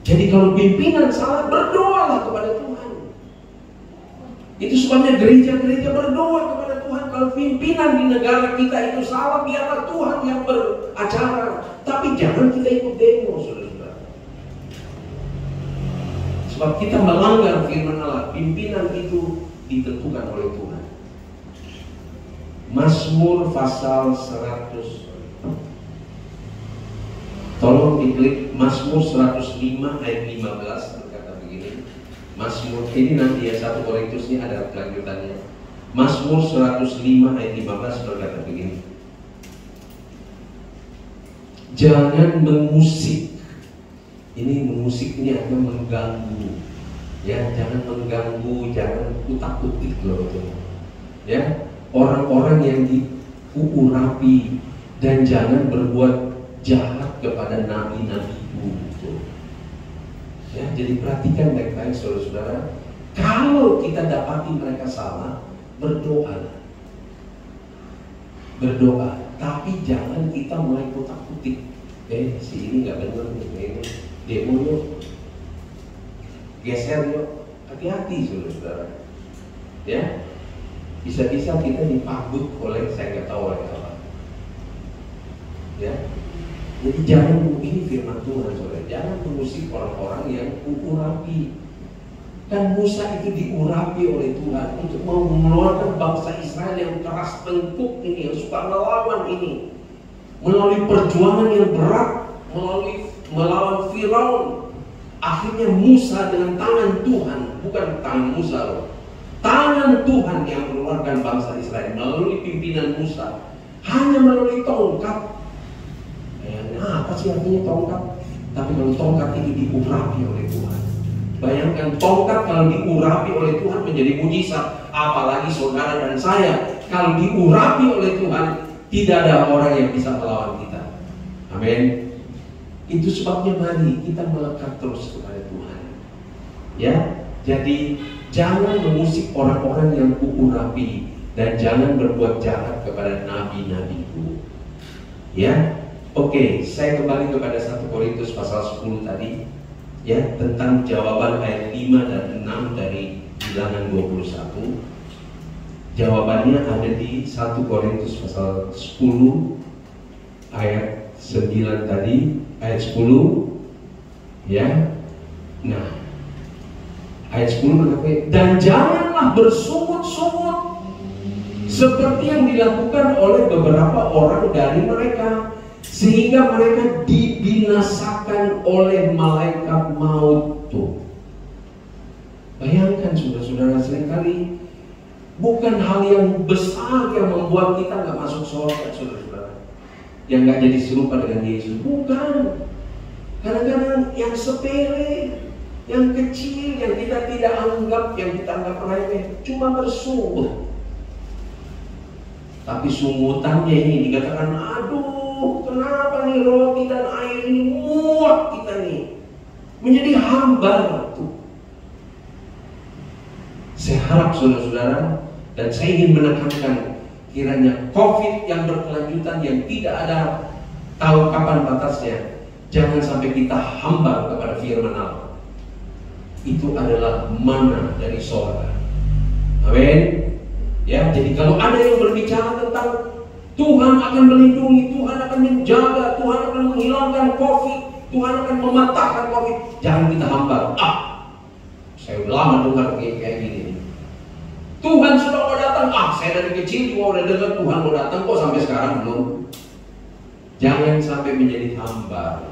Jadi kalau pimpinan salah, berdoalah kepada Tuhan. Itu sebabnya gereja-gereja berdoa kepada Tuhan. Kalau pimpinan di negara kita itu salah, biarlah Tuhan yang beracara. Tapi jangan kita ikut demo, saudara-saudara. Sebab kita melanggar firman Allah. Pimpinan itu ditentukan oleh Tuhan. Mazmur pasal 100. Tolong tolong diklik Mazmur 105 ayat 15 berkata begini. Mazmur ini nanti ya 1 Korintus ini ada kelanjutannya. Mazmur 105 ayat 15 berkata begini. Jangan mengusik. Ini mengusik ini artinya mengganggu. Ya, jangan mengganggu, jangan utak-utik loh itu. Ya, orang-orang yang diurapi dan jangan berbuat jahat kepada nabi-nabiku. Ya, jadi perhatikan baik-baik saudara-saudara. Kalau kita dapati mereka salah, berdoa, tapi jangan kita mulai utak-utik. Si ini nggak benar nih, demo yuk, geser yuk, hati-hati saudara-saudara. Ya, bisa-bisa kita dipagut oleh saya nggak tahu oleh apa. Ya, jadi jangan, ini firman Tuhan saudara, jangan mengusik orang-orang yang urapi. Kan Musa itu diurapi oleh Tuhan untuk mengeluarkan bangsa Israel yang keras tengkuk ini, yang suka melawan ini, melalui perjuangan yang berat, melawan Firaun. Akhirnya Musa dengan tangan Tuhan, bukan tangan Musa loh, tangan Tuhan yang mengeluarkan bangsa Israel melalui pimpinan Musa, hanya melalui tongkat. Apa sih artinya tongkat? Tapi kalau tongkat itu diurapi oleh Tuhan, bayangkan tongkat kalau diurapi oleh Tuhan menjadi mujizat. Apalagi saudara dan saya, kalau diurapi oleh Tuhan, tidak ada orang yang bisa melawan kita. Amin. Itu sebabnya mari kita melekat terus kepada Tuhan. Ya, jadi jangan mengusik orang-orang yang kuurapi dan jangan berbuat jahat kepada nabi-nabiku. Ya, oke, saya kembali kepada 1 Korintus pasal 10 tadi. Ya, tentang jawaban ayat 5 dan 6 dari Bilangan 21. Jawabannya ada di 1 Korintus pasal 10 ayat 9 tadi, ayat 10. Ya. Nah, ayat 10 berkata, dan janganlah bersungut-sungut seperti yang dilakukan oleh beberapa orang dari mereka, sehingga mereka dibinasakan oleh malaikat maut. Tuh, bayangkan saudara-saudara, seringkali bukan hal yang besar yang membuat kita nggak masuk surga, saudara-saudara, yang nggak jadi serupa dengan Yesus. Bukan, kadang-kadang yang sepele, yang kecil, yang kita tidak anggap, yang kita anggap remeh, cuma bersungut. Tapi sungutannya ini dikatakan, aduh, kenapa nih roti dan air ini muak kita nih, menjadi hambar. Saya harap saudara-saudara, dan saya ingin menekankan, kiranya COVID yang berkelanjutan, yang tidak ada tahu kapan batasnya, jangan sampai kita hambar kepada firman Allah. Itu adalah mana dari surga. Amin. Ya, jadi kalau ada yang berbicara tentang Tuhan akan melindungi, Tuhan akan menjaga, Tuhan akan menghilangkan COVID, Tuhan akan mematahkan COVID, jangan kita hambar. Saya udah lama dengar kayak gini. Tuhan sudah mau datang. Saya dari kecil juga udah dengar Tuhan mau datang, kok sampai sekarang belum. Jangan sampai menjadi hambar.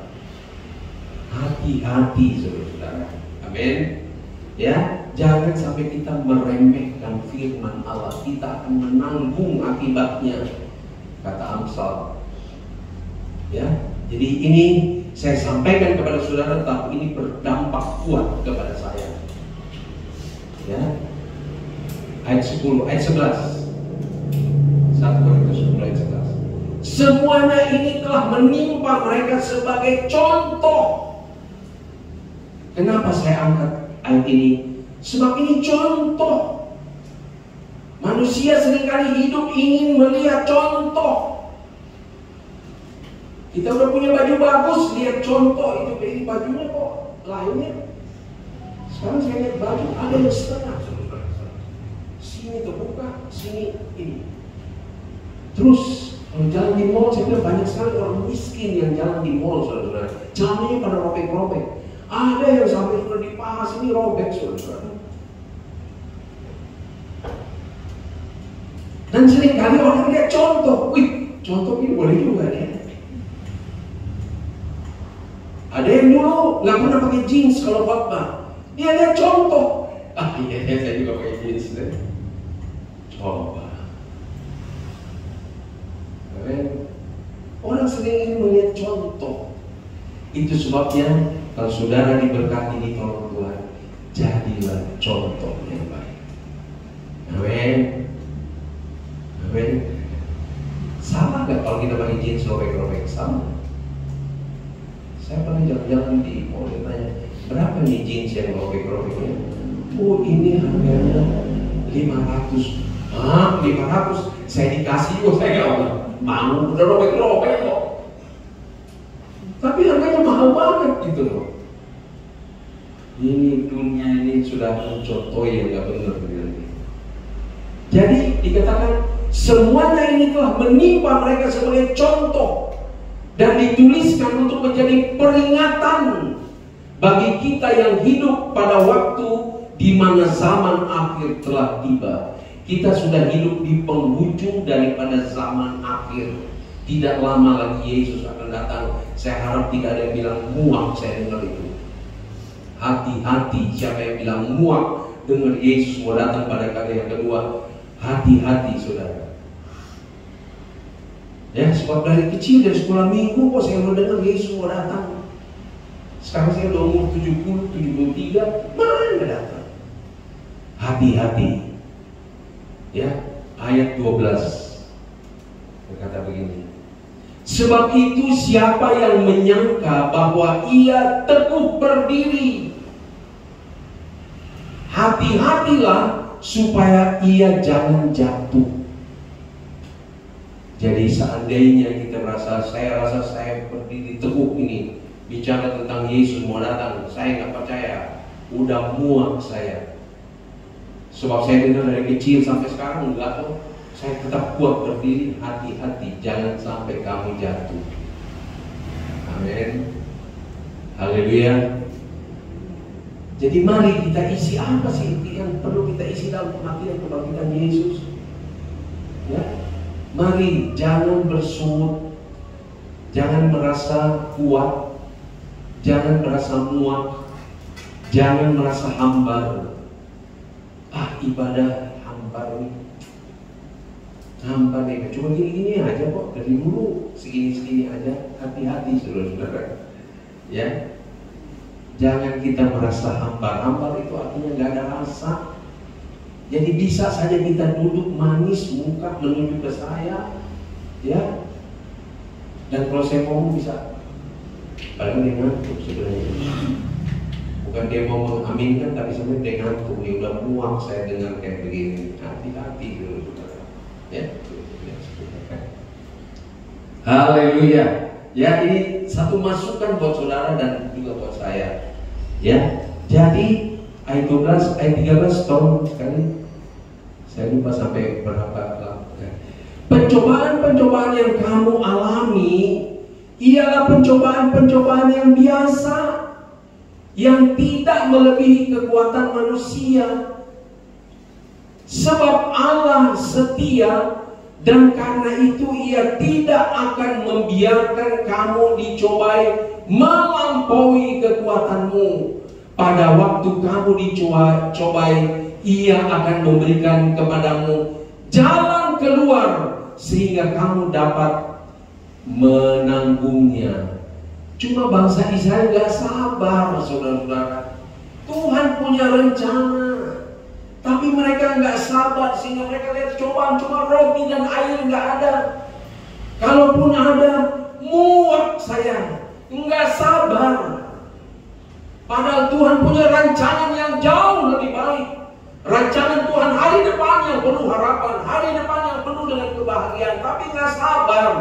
Hati-hati saudara-saudara. Amin. Ya, jangan sampai kita meremehkan firman Allah. Kita akan menanggung akibatnya, kata Amsal. Ya, jadi ini saya sampaikan kepada saudara, tapi ini berdampak kuat kepada saya. Ya, ayat 10, ayat 11. 1 Korintus 10 ayat 11. Semuanya ini telah menimpa mereka sebagai contoh. Kenapa saya angkat ayat ini? Sebab ini contoh. Manusia seringkali hidup ingin melihat contoh. Kita udah punya baju bagus, lihat contoh. Itu bajunya kok lainnya. Sekarang saya lihat baju ada yang setengah. Sini terbuka, sini ini. Terus kalau jalan di mall, saya bilang banyak sekali orang miskin yang jalan di mall, saudara-saudara. Jalannya pada robek-robek. Ada yang sampai sudah di paha sini robek, saudara. Dan seringkali orang lihat contoh. Wih, contoh ini boleh juga ya. dulu nggak pernah pakai jeans kalau khotbah. Dia lihat contoh. Iya, saya juga pakai jeans deh. Coba. Orang sering ingin melihat contoh. Itu sebabnya kalau saudara diberkati di tolong Tuhan, jadilah contoh yang baik. Amin. Amin. Sama nggak kalau kita pakai jeans robek-robek? Sama. Saya pernah jalan-jalan di mall, dia tanya, berapa nih jeans yang robek-robeknya? Oh, ini harganya 500. Hah, 500? Saya dikasih kok, saya nggak mau, udah robek-robek kok. Tapi harganya mahal banget gitu loh. Ini dunia ini sudah mencontohi yang nggak benar begini. Jadi dikatakan semuanya ini telah menimpa mereka sebagai contoh dan dituliskan untuk menjadi peringatan bagi kita yang hidup pada waktu di mana zaman akhir telah tiba. Kita sudah hidup di penghujung daripada zaman akhir. Tidak lama lagi Yesus akan datang. Saya harap tidak ada yang bilang muak saya dengar itu. Hati-hati siapa yang bilang muak dengar Yesus mau datang pada kali yang kedua. Hati-hati saudara. Ya, sebab dari kecil, dari sekolah minggu kok saya mendengar Yesus mau datang. Sekarang saya udah umur 70, 73, mana datang? Hati-hati. Ya, ayat 12 berkata begini. Sebab itu siapa yang menyangka bahwa ia teguh berdiri, hati-hatilah supaya ia jangan jatuh. Jadi seandainya kita saya rasa saya berdiri teguh ini bicara tentang Yesus mau datang, saya nggak percaya, udah muak saya. Sebab saya dengar dari kecil sampai sekarang enggak kok. Saya tetap kuat berdiri. Hati-hati, jangan sampai kamu jatuh. Amin. Haleluya. Jadi mari kita isi apa sih yang perlu kita isi dalam kebangkitan Yesus? Ya. Mari jangan bersungut, jangan merasa kuat, jangan merasa muak, jangan merasa hambar. Ibadah hambar nih, hambar nih. Cuma gini-gini aja kok, dari dulu segini-segini aja. Hati-hati saudara-saudara. Ya, jangan kita merasa hambar. Hambar itu artinya nggak ada rasa. Jadi bisa saja kita duduk manis muka menuju ke saya, ya. Dan kalau saya ngomong bisa, padahal dia ngantuk sebenarnya. Bukan dia mau mengaminkan, tapi sebenarnya dia ngantuk. Dia udah muak saya dengar kayak begini. Hati-hati dulu, saudara. Ya. Haleluya. Ya, ini satu masukan buat saudara dan juga buat saya. Ya. Jadi ayat 12, ayat 13 tahun sekali. Saya lupa sampai berapa. Pencobaan-pencobaan yang kamu alami ialah pencobaan-pencobaan yang biasa, yang tidak melebihi kekuatan manusia. Sebab Allah setia, dan karena itu Ia tidak akan membiarkan kamu dicobai melampaui kekuatanmu. Pada waktu kamu dicobai, Ia akan memberikan kepadamu jalan keluar sehingga kamu dapat menanggungnya. Cuma bangsa Israel gak sabar, saudara-saudara. Tuhan punya rencana, tapi mereka gak sabar sehingga mereka lihat cobaan cuma roti dan air gak ada. Kalaupun ada, muak saya, gak sabar. Padahal Tuhan punya rancangan yang jauh lebih baik. Rancangan Tuhan hari depan yang penuh harapan, hari depan yang penuh dengan kebahagiaan, tapi gak sabar.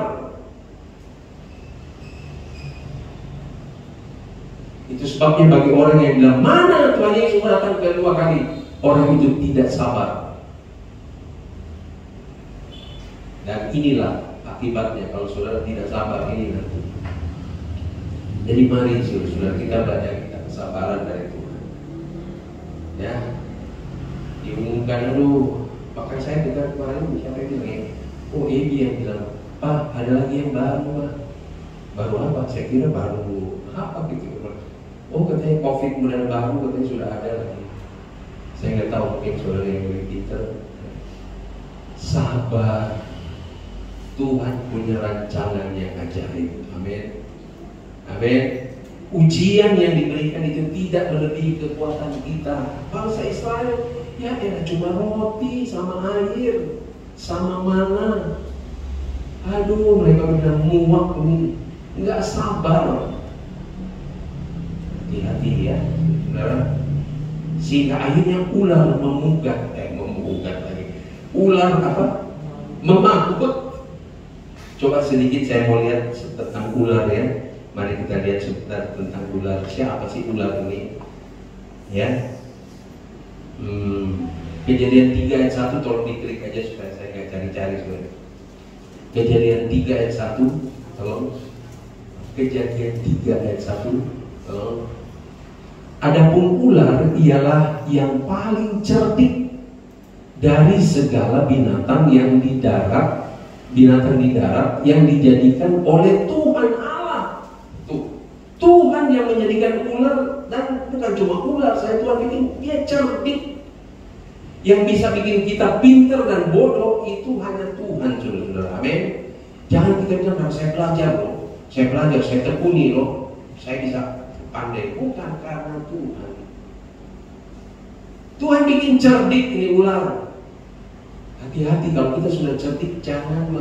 Itu sebabnya bagi orang yang bilang, mana Tuhan Yesus datang kedua kali, orang itu tidak sabar. Dan inilah akibatnya kalau saudara tidak sabar ini nanti. Jadi mari saudara kita belajar kita kesabaran dari Tuhan. Ya, diumumkan dulu. Bahkan saya dengar kemarin siapa yang bilang, oh Ebi yang bilang, Pak ada lagi yang baru Pak. Baru apa? Saya kira baru apa gitu. Oh katanya COVID model baru katanya sudah ada lagi. Saya nggak tahu, mungkin saudara yang lebih pintar. Sabar, Tuhan punya rancangan yang ajaib. Amin. Amin. Ujian yang diberikan itu tidak melebihi kekuatan kita. Bangsa Israel, ya cuma roti sama air, sama mana. Aduh, mereka udah muak ini, nggak sabar. Hati-hati ya, saudara. Sehingga akhirnya ular memugat lagi. Ular apa? Memakut. Coba sedikit saya mau lihat tentang ular ya. Mari kita lihat sebentar tentang ular. Siapa sih ular ini? Ya. Kejadian 3 ayat 1 tolong diklik aja supaya saya nggak cari-cari sebenarnya. Kejadian 3 ayat 1 tolong. Kejadian 3 ayat 1 tolong. Adapun ular ialah yang paling cerdik dari segala binatang yang di darat, yang dijadikan oleh Tuhan Allah. Tuhan yang menjadikan ular, dan bukan cuma ular, Tuhan bikin dia cerdik. Yang bisa bikin kita pintar dan bodoh itu hanya Tuhan, saudara. Amin. Jangan kita bilang, saya belajar loh, saya tekuni loh, saya bisa pandai. Bukan, karena Tuhan. Tuhan bikin cerdik ini ular. Hati-hati kalau kita sudah cerdik, jangan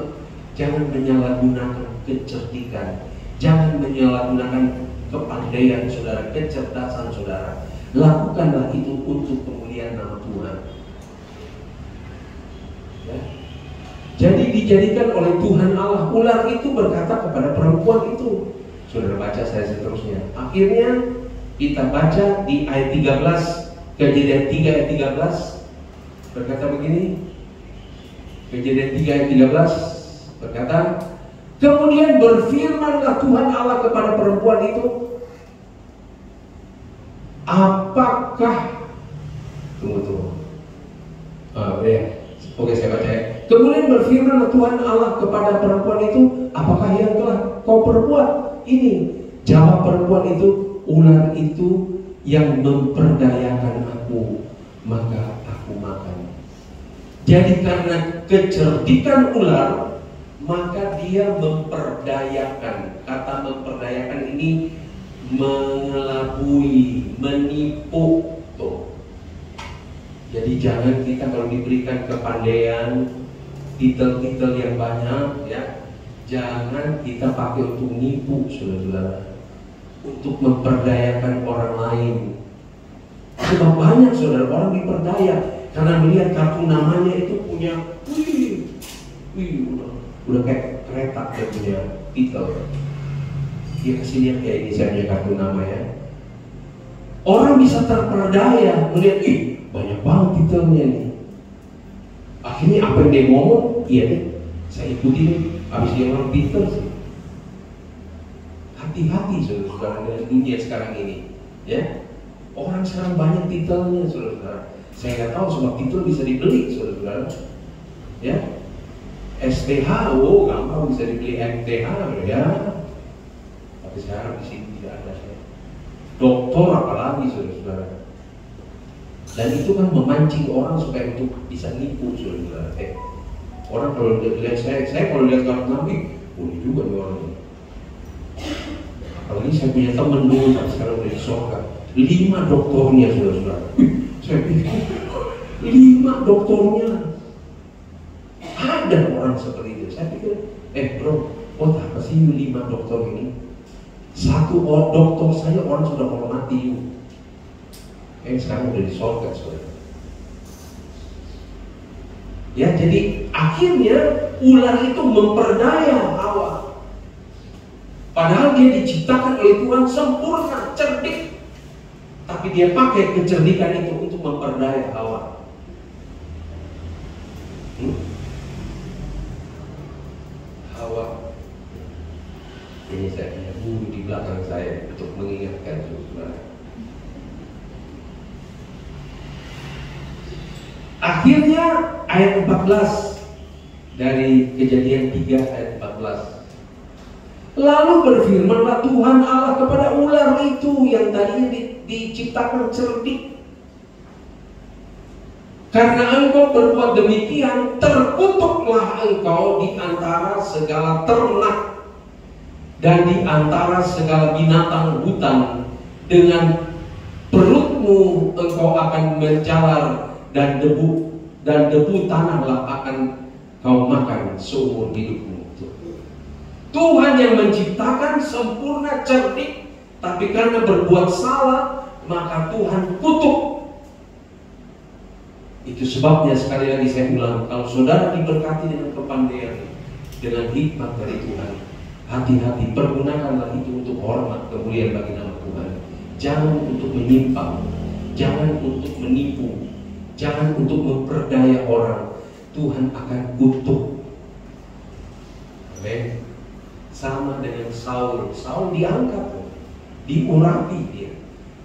menyalahgunakan kecerdikan, jangan menyalahgunakan kepandaian saudara, kecerdasan saudara. Lakukanlah itu untuk kemuliaan nama Tuhan. Ya. Jadi dijadikan oleh Tuhan Allah. Ular itu berkata kepada perempuan itu. Saudara baca saya seterusnya. Akhirnya kita baca di ayat 13, Kejadian 3 ayat 13 berkata begini. Kejadian 3 ayat 13 berkata, kemudian berfirmanlah Tuhan Allah kepada perempuan itu, apakah Oke, saya baca ya. Kemudian berfirmanlah Tuhan Allah kepada perempuan itu, apakah yang telah kau perbuat ini? Jawab perempuan itu, ular itu yang memperdayakan aku, maka aku makan. Jadi karena kecerdikan ular, maka dia memperdayakan. Kata memperdayakan ini mengelabui, menipu. Jadi jangan kita kalau diberikan kepandaian, titel-titel yang banyak, ya, jangan kita pakai untuk nipu, saudara-saudara, untuk memperdayakan orang lain. Sebab banyak saudara orang diperdaya karena melihat kartu namanya itu punya, udah kayak kereta dia punya titel. Dia kasih lihat kayak ini saya punya kartu nama ya. Orang bisa terperdaya melihat, banyak banget titelnya nih. Akhirnya apa yang dia ngomong, iya deh, saya ikuti deh. Habis dia orang pintar sih. Hati-hati saudara-saudara dari dunia sekarang ini, ya. Orang sekarang banyak titelnya, saudara-saudara. Saya nggak tahu sebab titel bisa dibeli, saudara-saudara. Ya, STH, gampang bisa dibeli. MTH, ya. Tapi sekarang di sini tidak ada. Ya. Doktor apalagi, saudara-saudara. Dan itu kan memancing orang supaya untuk bisa nipu, saudara. Orang kalau lihat saya kalau lihat kartu nabi, boleh juga nih orang ini. Apalagi saya punya teman dulu, sekarang udah di surga. 5 doktornya, saudara-saudara. Saya pikir 5 doktornya. Ada orang seperti itu. Saya pikir, bro, apa sih 5 dokter ini? 1 dokter saja orang sudah hormati. Sekarang udah di surga, saudara. Ya, jadi akhirnya ular itu memperdaya Hawa. Padahal dia diciptakan oleh Tuhan sempurna, cerdik. Tapi dia pakai kecerdikan itu untuk memperdaya Hawa. Hawa. Ini saya punya guru di belakang saya untuk mengingatkan saudara. Akhirnya ayat 14 dari Kejadian 3 ayat 14. Lalu berfirmanlah Tuhan Allah kepada ular itu yang tadinya diciptakan cerdik. Karena engkau berbuat demikian, terkutuklah engkau di antara segala ternak dan di antara segala binatang hutan. Dengan perutmu engkau akan menjalar, dan debu tanahlah akan kau makan seumur hidupmu. Tuhan yang menciptakan sempurna, cerdik, tapi karena berbuat salah, maka Tuhan kutuk. Itu sebabnya sekali lagi saya ulang, kalau saudara diberkati dengan kepandaian, dengan hikmat dari Tuhan, hati-hati, pergunakanlah itu untuk hormat kemuliaan bagi nama Tuhan. Jangan untuk menyimpang, jangan untuk menipu, jangan untuk memperdaya orang. Tuhan akan kutuk. Amin. Sama dengan Saul diangkat, diurapi dia.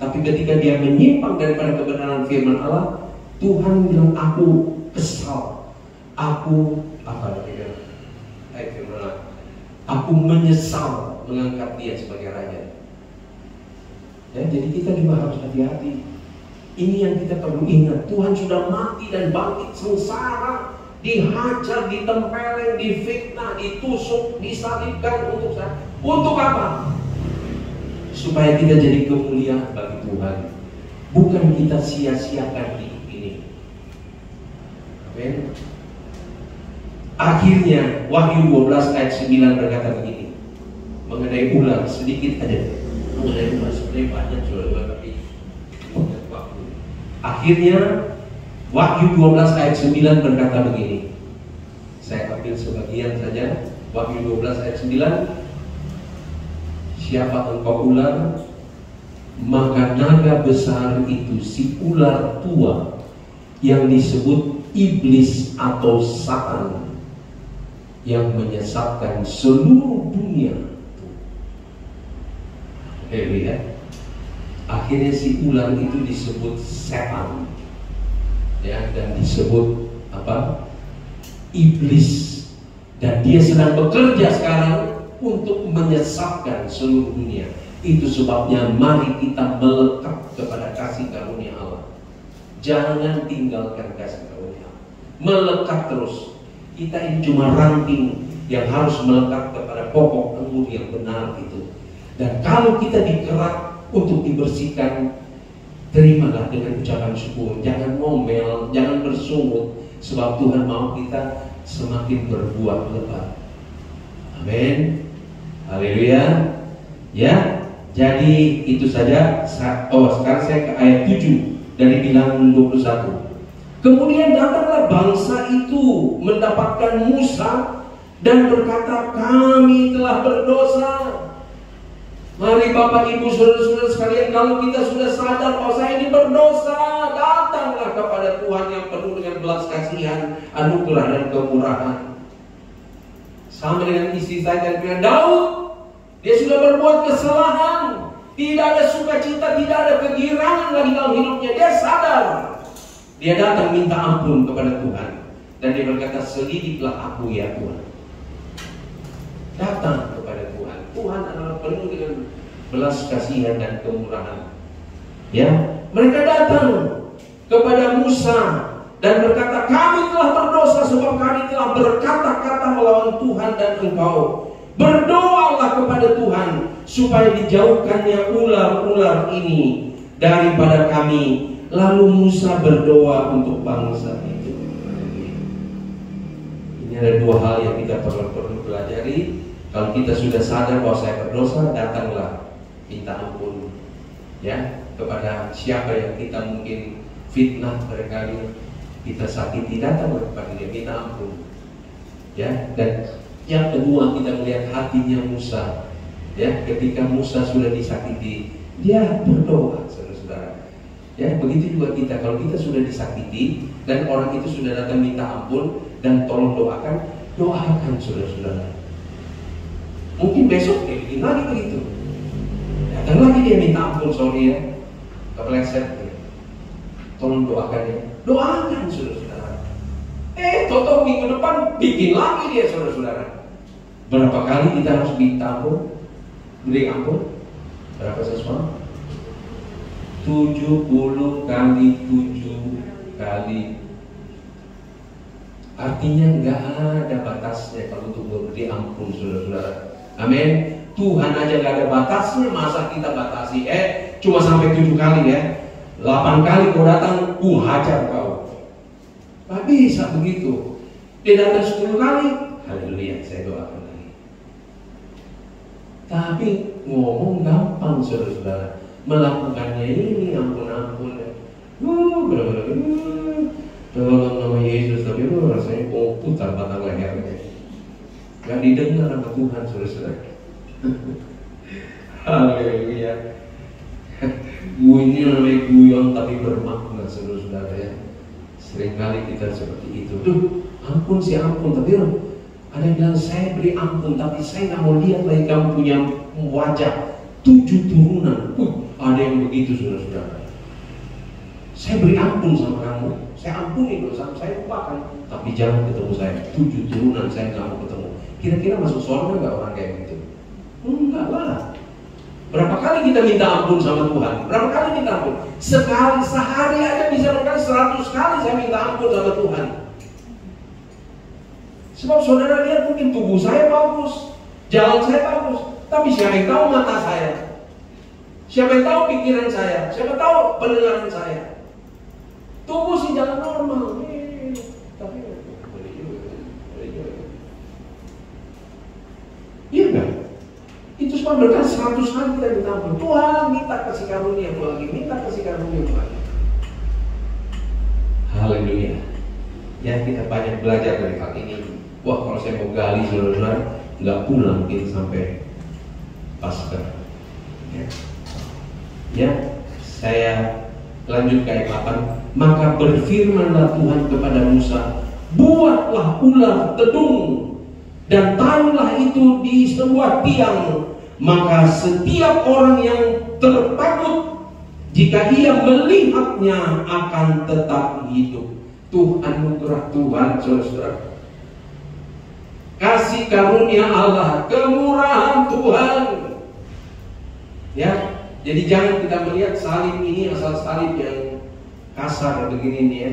Tapi ketika dia menyimpang daripada kebenaran firman Allah, Tuhan bilang, aku kesal, aku aku menyesal mengangkat dia sebagai raja. Ya, jadi kita juga harus hati-hati. Ini yang kita perlu ingat. Tuhan sudah mati dan bangkit sengsara, dihajar, ditempeleng, difitnah, ditusuk, disalibkan untuk apa? Supaya kita jadi kemuliaan bagi Tuhan. Bukan kita sia-siakan hidup ini. Amin. Akhirnya Wahyu 12 ayat 9 berkata begini mengenai ular, sedikit aja mengenai ular, sebenarnya banyak juga, tapi akhirnya Wahyu 12 ayat 9 berkata begini. Saya ambil sebagian saja. Wahyu 12 ayat 9. Siapa engkau ular? Maka naga besar itu, si ular tua yang disebut iblis atau Satan, yang menyesatkan seluruh dunia. Lihat. Akhirnya si ular itu disebut setan, ya, dan disebut apa? Iblis, dan dia sedang bekerja sekarang untuk menyesatkan seluruh dunia. Itu sebabnya mari kita melekat kepada kasih karunia Allah. Jangan tinggalkan kasih karunia Allah. Melekat terus. Kita ini cuma ranting yang harus melekat kepada pokok anggur yang benar itu. Dan kalau kita dikerak untuk dibersihkan, terimalah dengan ucapan syukur. Jangan ngomel, jangan bersungut, sebab Tuhan mau kita semakin berbuah lebat. Amin. Haleluya. Ya, jadi itu saja. Sekarang saya ke ayat 7 dari Bilangan 21. Kemudian datanglah bangsa itu mendapatkan Musa dan berkata, kami telah berdosa. Mari Bapak Ibu saudara-saudara sekalian, kalau kita sudah sadar bahwa saya ini berdosa, datanglah kepada Tuhan yang penuh dengan belas kasihan, anugerah dan kemurahan. Sama dengan istri saya dan dengan Daud, dia sudah berbuat kesalahan, tidak ada sukacita, tidak ada kegirangan lagi dalam hidupnya. Dia sadar, dia datang minta ampun kepada Tuhan, dan dia berkata, selidiklah aku ya Tuhan. Datang kepada Tuhan. Tuhan adalah penuh dengan belas kasihan dan kemurahan. Ya, mereka datang kepada Musa dan berkata, kami telah berdosa sebab kami telah berkata-kata melawan Tuhan dan engkau. Berdoalah kepada Tuhan supaya dijauhkannya ular-ular ini daripada kami. Lalu Musa berdoa untuk bangsa itu. Ini ada dua hal yang kita perlu pelajari. Kalau kita sudah sadar bahwa saya berdosa, datanglah minta ampun, ya, kepada siapa yang kita mungkin fitnah barangkali, kita sakiti, datanglah kepada dia, minta ampun, ya. Dan yang kedua, kita melihat hatinya Musa, ya, ketika Musa sudah disakiti, dia berdoa, saudara-saudara. Ya, begitu juga kita, kalau kita sudah disakiti dan orang itu sudah datang minta ampun dan tolong doakan, doakan saudara-saudara. Mungkin besok dia bikin lagi begitu. Datang lagi dia minta ampun, sorry ya, kepleset ya. Tolong doakan ya. Doakan saudara-saudara. Toto minggu depan bikin lagi dia saudara-saudara. Berapa kali kita harus minta ampun? Beri ampun? Berapa sesuatu? 70 kali 7 kali. Artinya nggak ada batasnya kalau untuk memberi ampun, saudara-saudara. Amin. Tuhan aja nggak ada batasnya, masa kita batasi? Cuma sampai 7 kali ya. 8 kali kau datang, hajar kau. Nggak bisa begitu. Dia datang 10 kali, haleluya, saya doakan lagi. Tapi ngomong gampang, saudara-saudara. Melakukannya ini ampun-ampun. Dalam nama Yesus, tapi rasanya mau putar batang lehernya. Gak didengar sama Tuhan, saudara-saudara. Haleluya. Bunyi namanya guyon tapi bermakna, saudara-saudara ya. Seringkali kita seperti itu. Ampun sih ampun, tapi ada yang bilang saya beri ampun, tapi saya nggak mau lihat lagi kamu punya wajah 7 turunan. Ada yang begitu, saudara-saudara. Saya beri ampun sama kamu, saya ampuni dosa, saya lupakan, tapi jangan ketemu saya. 7 turunan saya nggak mau ketemu. Kira-kira masuk surga nggak orang kayak gitu? Enggak lah. Berapa kali kita minta ampun sama Tuhan? Berapa kali minta ampun? Sekali, sehari aja bisa berkali 100 kali saya minta ampun sama Tuhan. Sebab saudara lihat mungkin tubuh saya bagus, jalan saya bagus, tapi siapa yang tahu mata saya? Siapa yang tahu pikiran saya? Siapa tahu pendengaran saya? Tubuh sih jalan normal, tapi iya kan? Itu semua berkat 100 kali kita minta ampun. Tuhan minta kasih karunia lagi, minta kasih karunia lagi. Haleluya. Ya, kita banyak belajar dari hal ini. Wah, kalau saya mau gali, saudara-saudara, nggak pulang mungkin sampai Paskah. Ya, saya lanjut ke ayat 8. Maka berfirmanlah Tuhan kepada Musa, buatlah ular tedung dan taruhlah itu di sebuah tiang, maka setiap orang yang tertakut jika ia melihatnya akan tetap hidup. Tuh anugerah Tuhan, saudara-saudara. Kasih karunia Allah, kemurahan Tuhan. Ya, jadi jangan kita melihat salib ini asal salib yang kasar begini nih ya.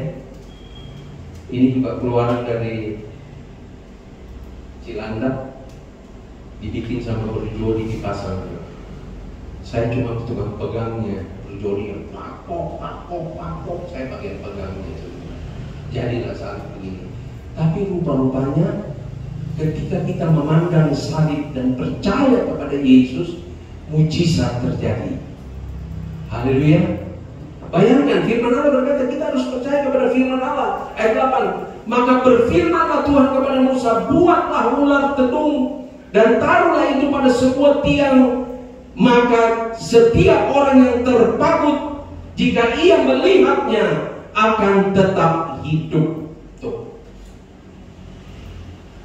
Ini juga keluaran dari Cilandak, dibikin sama berjodi di pasar. Saya cuma tukang pegangnya, berjodi yang pakok, saya bagian pegangnya. Jadilah salib begini. Tapi rupa-rupanya ketika kita memandang salib dan percaya kepada Yesus, mujizat terjadi. Haleluya. Bayangkan firman Allah berkata kita harus percaya kepada firman Allah. Ayat 8. Maka berfirmanlah Tuhan kepada Musa, buatlah ular tedung dan taruhlah itu pada sebuah tiang, maka setiap orang yang terpakut jika ia melihatnya akan tetap hidup. Tuh.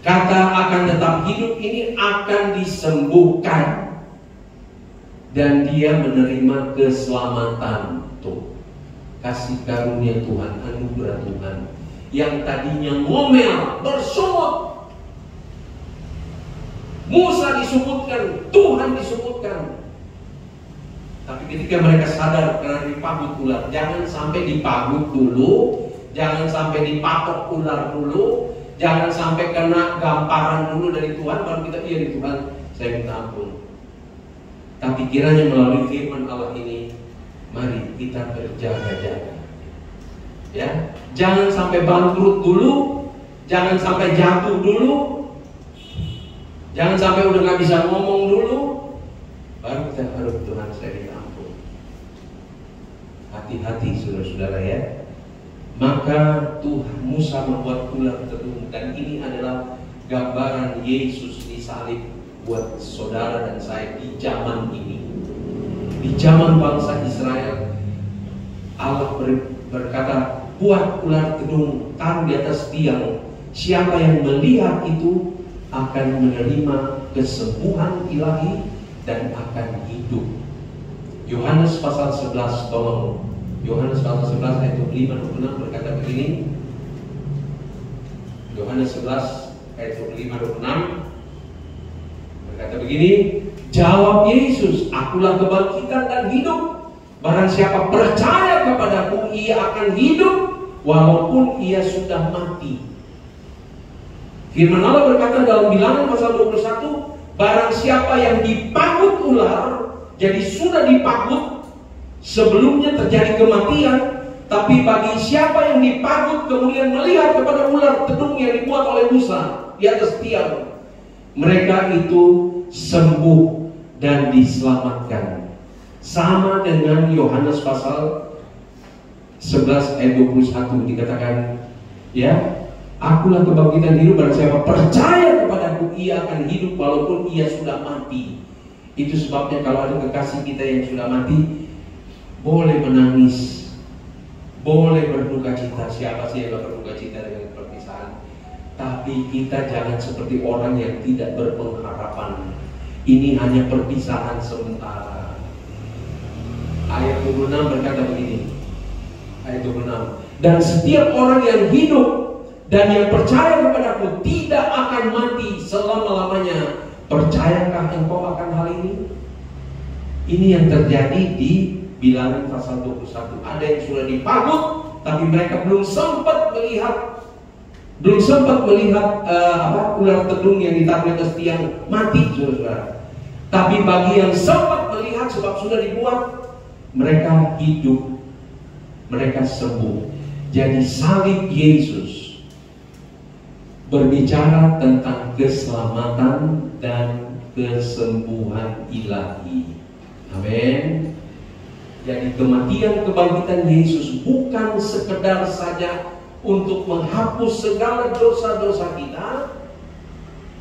Kata akan tetap hidup ini akan disembuhkan dan dia menerima keselamatan. Tuh. Kasih karunia Tuhan, anugerah Tuhan. Yang tadinya ngomel, bersungut, Musa disebutkan, Tuhan disebutkan. Tapi ketika mereka sadar karena dipagut ular, jangan sampai dipagut dulu, jangan sampai dipatok ular dulu, jangan sampai kena gamparan dulu dari Tuhan, baru kita iya di Tuhan, saya minta ampun. Tapi kiranya melalui firman Allah ini, mari kita berjaga-jaga. Ya, jangan sampai bangkrut dulu, jangan sampai jatuh dulu, jangan sampai udah nggak bisa ngomong dulu, baru kita harus Tuhan saya minta ampun. Hati-hati saudara-saudara ya. Maka Tuhan Musa membuat ular tedung, dan ini adalah gambaran Yesus disalib buat saudara dan saya di zaman ini. Di zaman bangsa Israel, Allah berkata, buat ular tedung, taruh di atas tiang. Siapa yang melihat itu akan menerima kesembuhan ilahi dan akan hidup. Yohanes pasal 11, tolong. Yohanes pasal 11 ayat 25-26 berkata begini. Yohanes 11 ayat 25-26. begini, jawab Yesus, akulah kebangkitan dan hidup. Barang siapa percaya kepadaku, ia akan hidup walaupun ia sudah mati. Firman Allah berkata dalam Bilangan pasal 21, barang siapa yang dipagut ular, jadi sudah dipagut, sebelumnya terjadi kematian, tapi bagi siapa yang dipagut kemudian melihat kepada ular tedung yang dibuat oleh Musa di atas tiang, mereka itu sembuh dan diselamatkan. Sama dengan Yohanes pasal 11 ayat 21 dikatakan, ya, akulah kebangkitan hidup, barang siapa percaya kepadaku ia akan hidup walaupun ia sudah mati. Itu sebabnya kalau ada kekasih kita yang sudah mati, boleh menangis, boleh berduka cita. Siapa sih yang gak berduka cita dengan perpisahan? Tapi kita jangan seperti orang yang tidak berpengharapan. Ini hanya perpisahan sementara. Ayat 26 berkata begini, ayat 26, dan setiap orang yang hidup dan yang percaya kepadaku tidak akan mati selama-lamanya. Percayakah engkau akan hal ini? Ini yang terjadi di Bilangan pasal 21. Ada yang sudah dipagut, tapi mereka belum sempat melihat ular tedung yang ditaruh di atas tiang mati, saudara. Tapi bagi yang sempat melihat, sebab sudah dibuat, mereka hidup, mereka sembuh. Jadi salib Yesus berbicara tentang keselamatan dan kesembuhan ilahi. Amin. Jadi kematian kebangkitan Yesus bukan sekedar saja untuk menghapus segala dosa-dosa kita,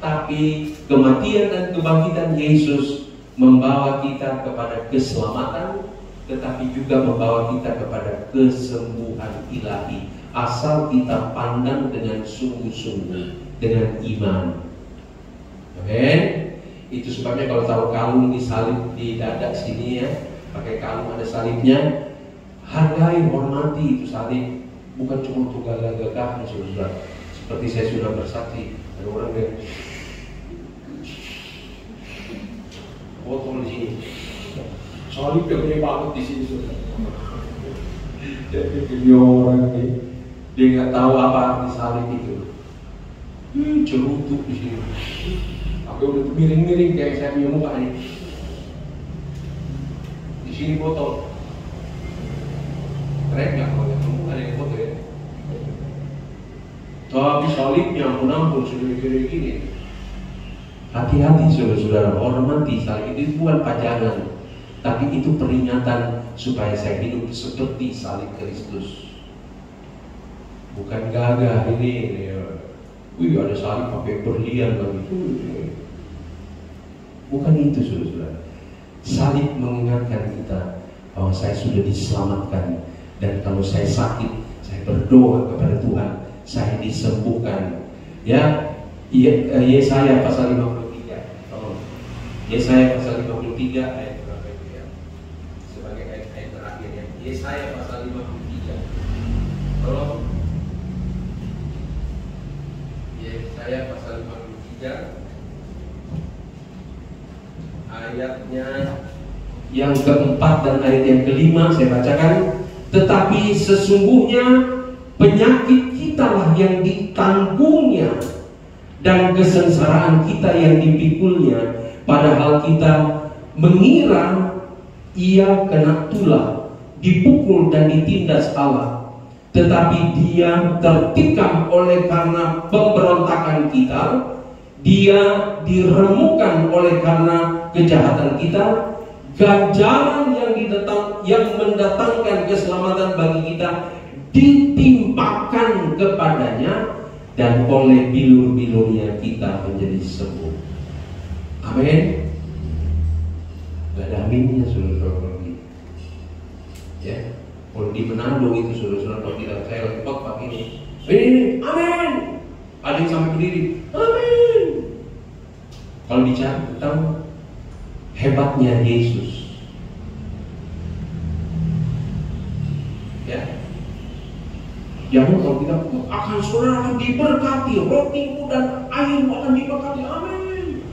tapi kematian dan kebangkitan Yesus membawa kita kepada keselamatan, tetapi juga membawa kita kepada kesembuhan ilahi. Asal kita pandang dengan sungguh-sungguh, dengan iman. Amin. Itu sebabnya kalau taruh kalung disalib di dada sini, ya, pakai kalung ada salibnya, hargai, hormati itu salib. Bukan cuma untuk gagah-gagah, saudara. Seperti saya sudah bersaksi, ada orang yang botol di sini, salib gede banget di sini, saudara. Jadi dia orang ini, dia nggak tahu apa arti salib itu. Cerutuk di sini. Aku udah miring-miring kayak saya punya muka ini. Di sini botol. Keren nggak kalau kamu ada yang foto ya? Tapi salibnya ampun sudah gini. Hati-hati saudara-saudara, hormati salib itu bukan pajangan, tapi itu peringatan supaya saya hidup seperti salib Kristus. Bukan gagah ini. Wih, ada salib pakai berlian lagi. Bukan itu saudara-saudara. Salib mengingatkan kita bahwa saya sudah diselamatkan. Dan kalau saya sakit, saya berdoa kepada Tuhan, saya disembuhkan. Ya, Yesaya pasal 53. Yesaya pasal 53 ayat berapa itu ya? Sebagai ayat terakhir ya. Yesaya pasal 53. Tolong. Yesaya pasal 53 ayatnya yang keempat dan ayat yang kelima saya bacakan. Tetapi sesungguhnya penyakit kitalah yang ditanggungnya dan kesengsaraan kita yang dipikulnya, padahal kita mengira ia kena tulah, dipukul dan ditindas Allah, tetapi dia tertikam oleh karena pemberontakan kita, dia diremukkan oleh karena kejahatan kita. Ganjaran yang mendatangkan keselamatan bagi kita ditimpakan kepadanya, dan oleh bilur-bilurnya kita menjadi sembuh. Amin. Gak ada aminnya saudara-saudara. Ya, kalau di Manado itu saudara-saudara, kalau tidak saya lagi khotbah ini, amin. Ada yang sampai berdiri, amin. Kalau bicara tentang hebatnya Yesus, ya, jangan kalau kita akan saudara akan diberkati, rotimu dan airmu akan diberkati, amin.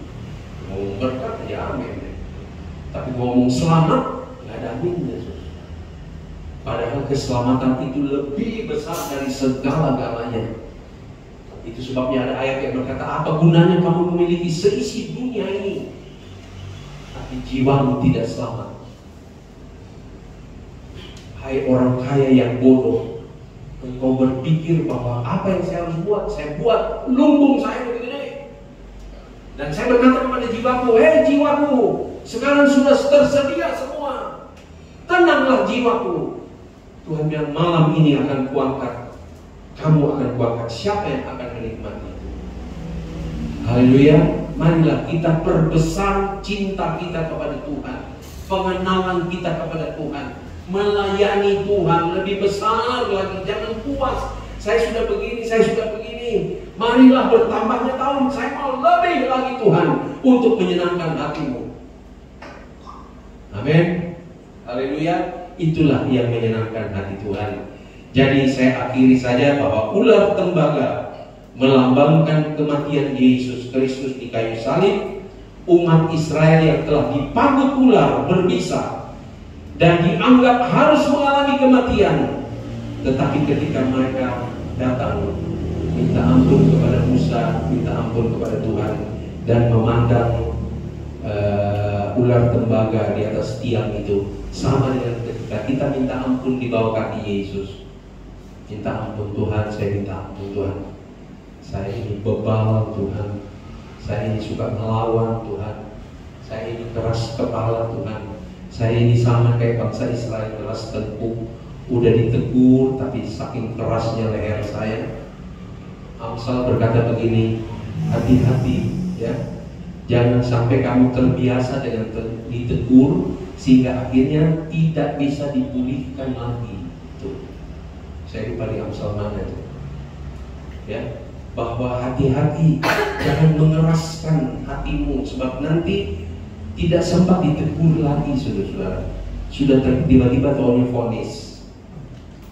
Mau berkat Tapi ngomong selamat, nggak ada aminnya. Padahal keselamatan itu lebih besar dari segala-galanya. Itu sebabnya ada ayat yang berkata, apa gunanya kamu memiliki seisi dunia ini, tapi jiwamu tidak selamat. Hai orang kaya yang bodoh, engkau berpikir bahwa apa yang saya harus buat, saya buat lumbung saya begini. Dan saya berkata kepada jiwaku, hei jiwaku, sekarang sudah tersedia semua, tenanglah jiwaku. Tuhan bilang, malam ini akan kuangkat, kamu akan kuangkat. Siapa yang akan menikmati itu? Haleluya. Marilah kita perbesar cinta kita kepada Tuhan, pengenalan kita kepada Tuhan, melayani Tuhan lebih besar lagi. Jangan puas, saya sudah begini, saya sudah begini. Marilah bertambahnya tahun, saya mau lebih lagi Tuhan untuk menyenangkan hatimu. Amin. Haleluya. Itulah yang menyenangkan hati Tuhan. Jadi saya akhiri saja bahwa ular tembaga melambangkan kematian Yesus Kristus di kayu salib. Umat Israel yang telah dipagut ular berbisa dan dianggap harus mengalami kematian. Tetapi ketika mereka datang minta ampun kepada Musa, minta ampun kepada Tuhan, dan memandang ular tembaga di atas tiang itu, sama dengan ketika kita minta ampun di bawah kaki Yesus. Minta ampun Tuhan, saya minta ampun Tuhan, saya ini bebal Tuhan, saya ini suka melawan Tuhan, saya ini keras kepala Tuhan, saya ini sama kayak bangsa Israel, keras tengkuk. Udah ditegur tapi saking kerasnya leher saya. Amsal berkata begini, hati-hati ya, jangan sampai kamu terbiasa dengan ditegur sehingga akhirnya tidak bisa dipulihkan lagi. Tuh, saya lupa di Amsal mana itu ya, bahwa hati-hati, jangan mengeraskan hatimu, sebab nanti tidak sempat ditegur lagi. Saudara-saudara, sudah tiba-tiba Tuhan vonis.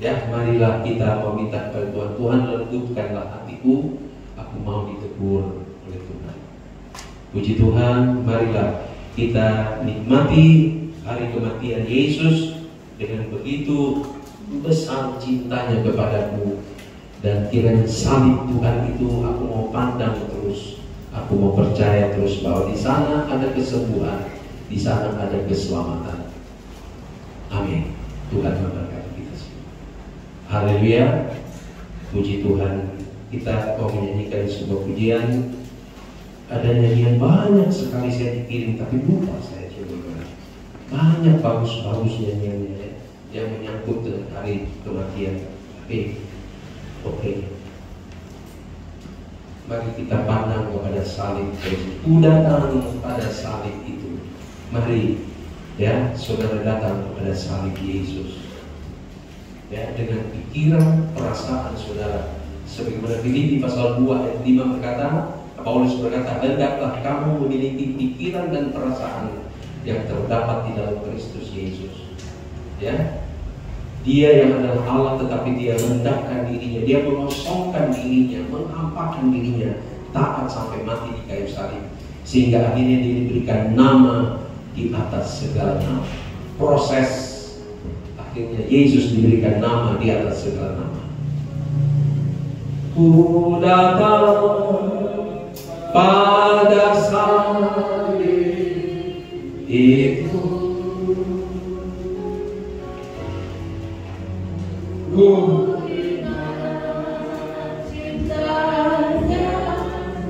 Ya, marilah kita meminta kepada Tuhan, Tuhan lembutkanlah hatiku, aku mau ditegur oleh Tuhan. Puji Tuhan, marilah kita nikmati hari kematian Yesus dengan begitu besar cintanya kepadaku. Dan kiranya salib Tuhan itu aku mau pandang terus, aku mau percaya terus bahwa di sana ada kesembuhan, di sana ada keselamatan. Amin. Tuhan memberkati kita semua. Haleluya. Puji Tuhan. Kita mau menyanyikan sebuah pujian. Ada nyanyian banyak sekali saya dikirim, tapi lupa saya coba. Banyak bagus-bagus nyanyiannya yang menyangkut dengan hari kematian. Oke. Mari kita pandang kepada salib Yesus. Datang pada salib itu. Mari ya, saudara datang kepada salib Yesus. Ya, dengan pikiran, perasaan saudara. Sebagaimana Filipi pasal 2 ayat 5 berkata, Paulus berkata, hendaklah kamu memiliki pikiran dan perasaan yang terdapat di dalam Kristus Yesus. Ya, Dia yang adalah Allah, tetapi Dia rendahkan dirinya, Dia mengosongkan dirinya, mengampakkan dirinya, taat sampai mati di kayu salib, sehingga akhirnya Dia diberikan nama di atas segala nama. Proses akhirnya Yesus diberikan nama di atas segala nama. Ku datang pada salib itu, ku cintanya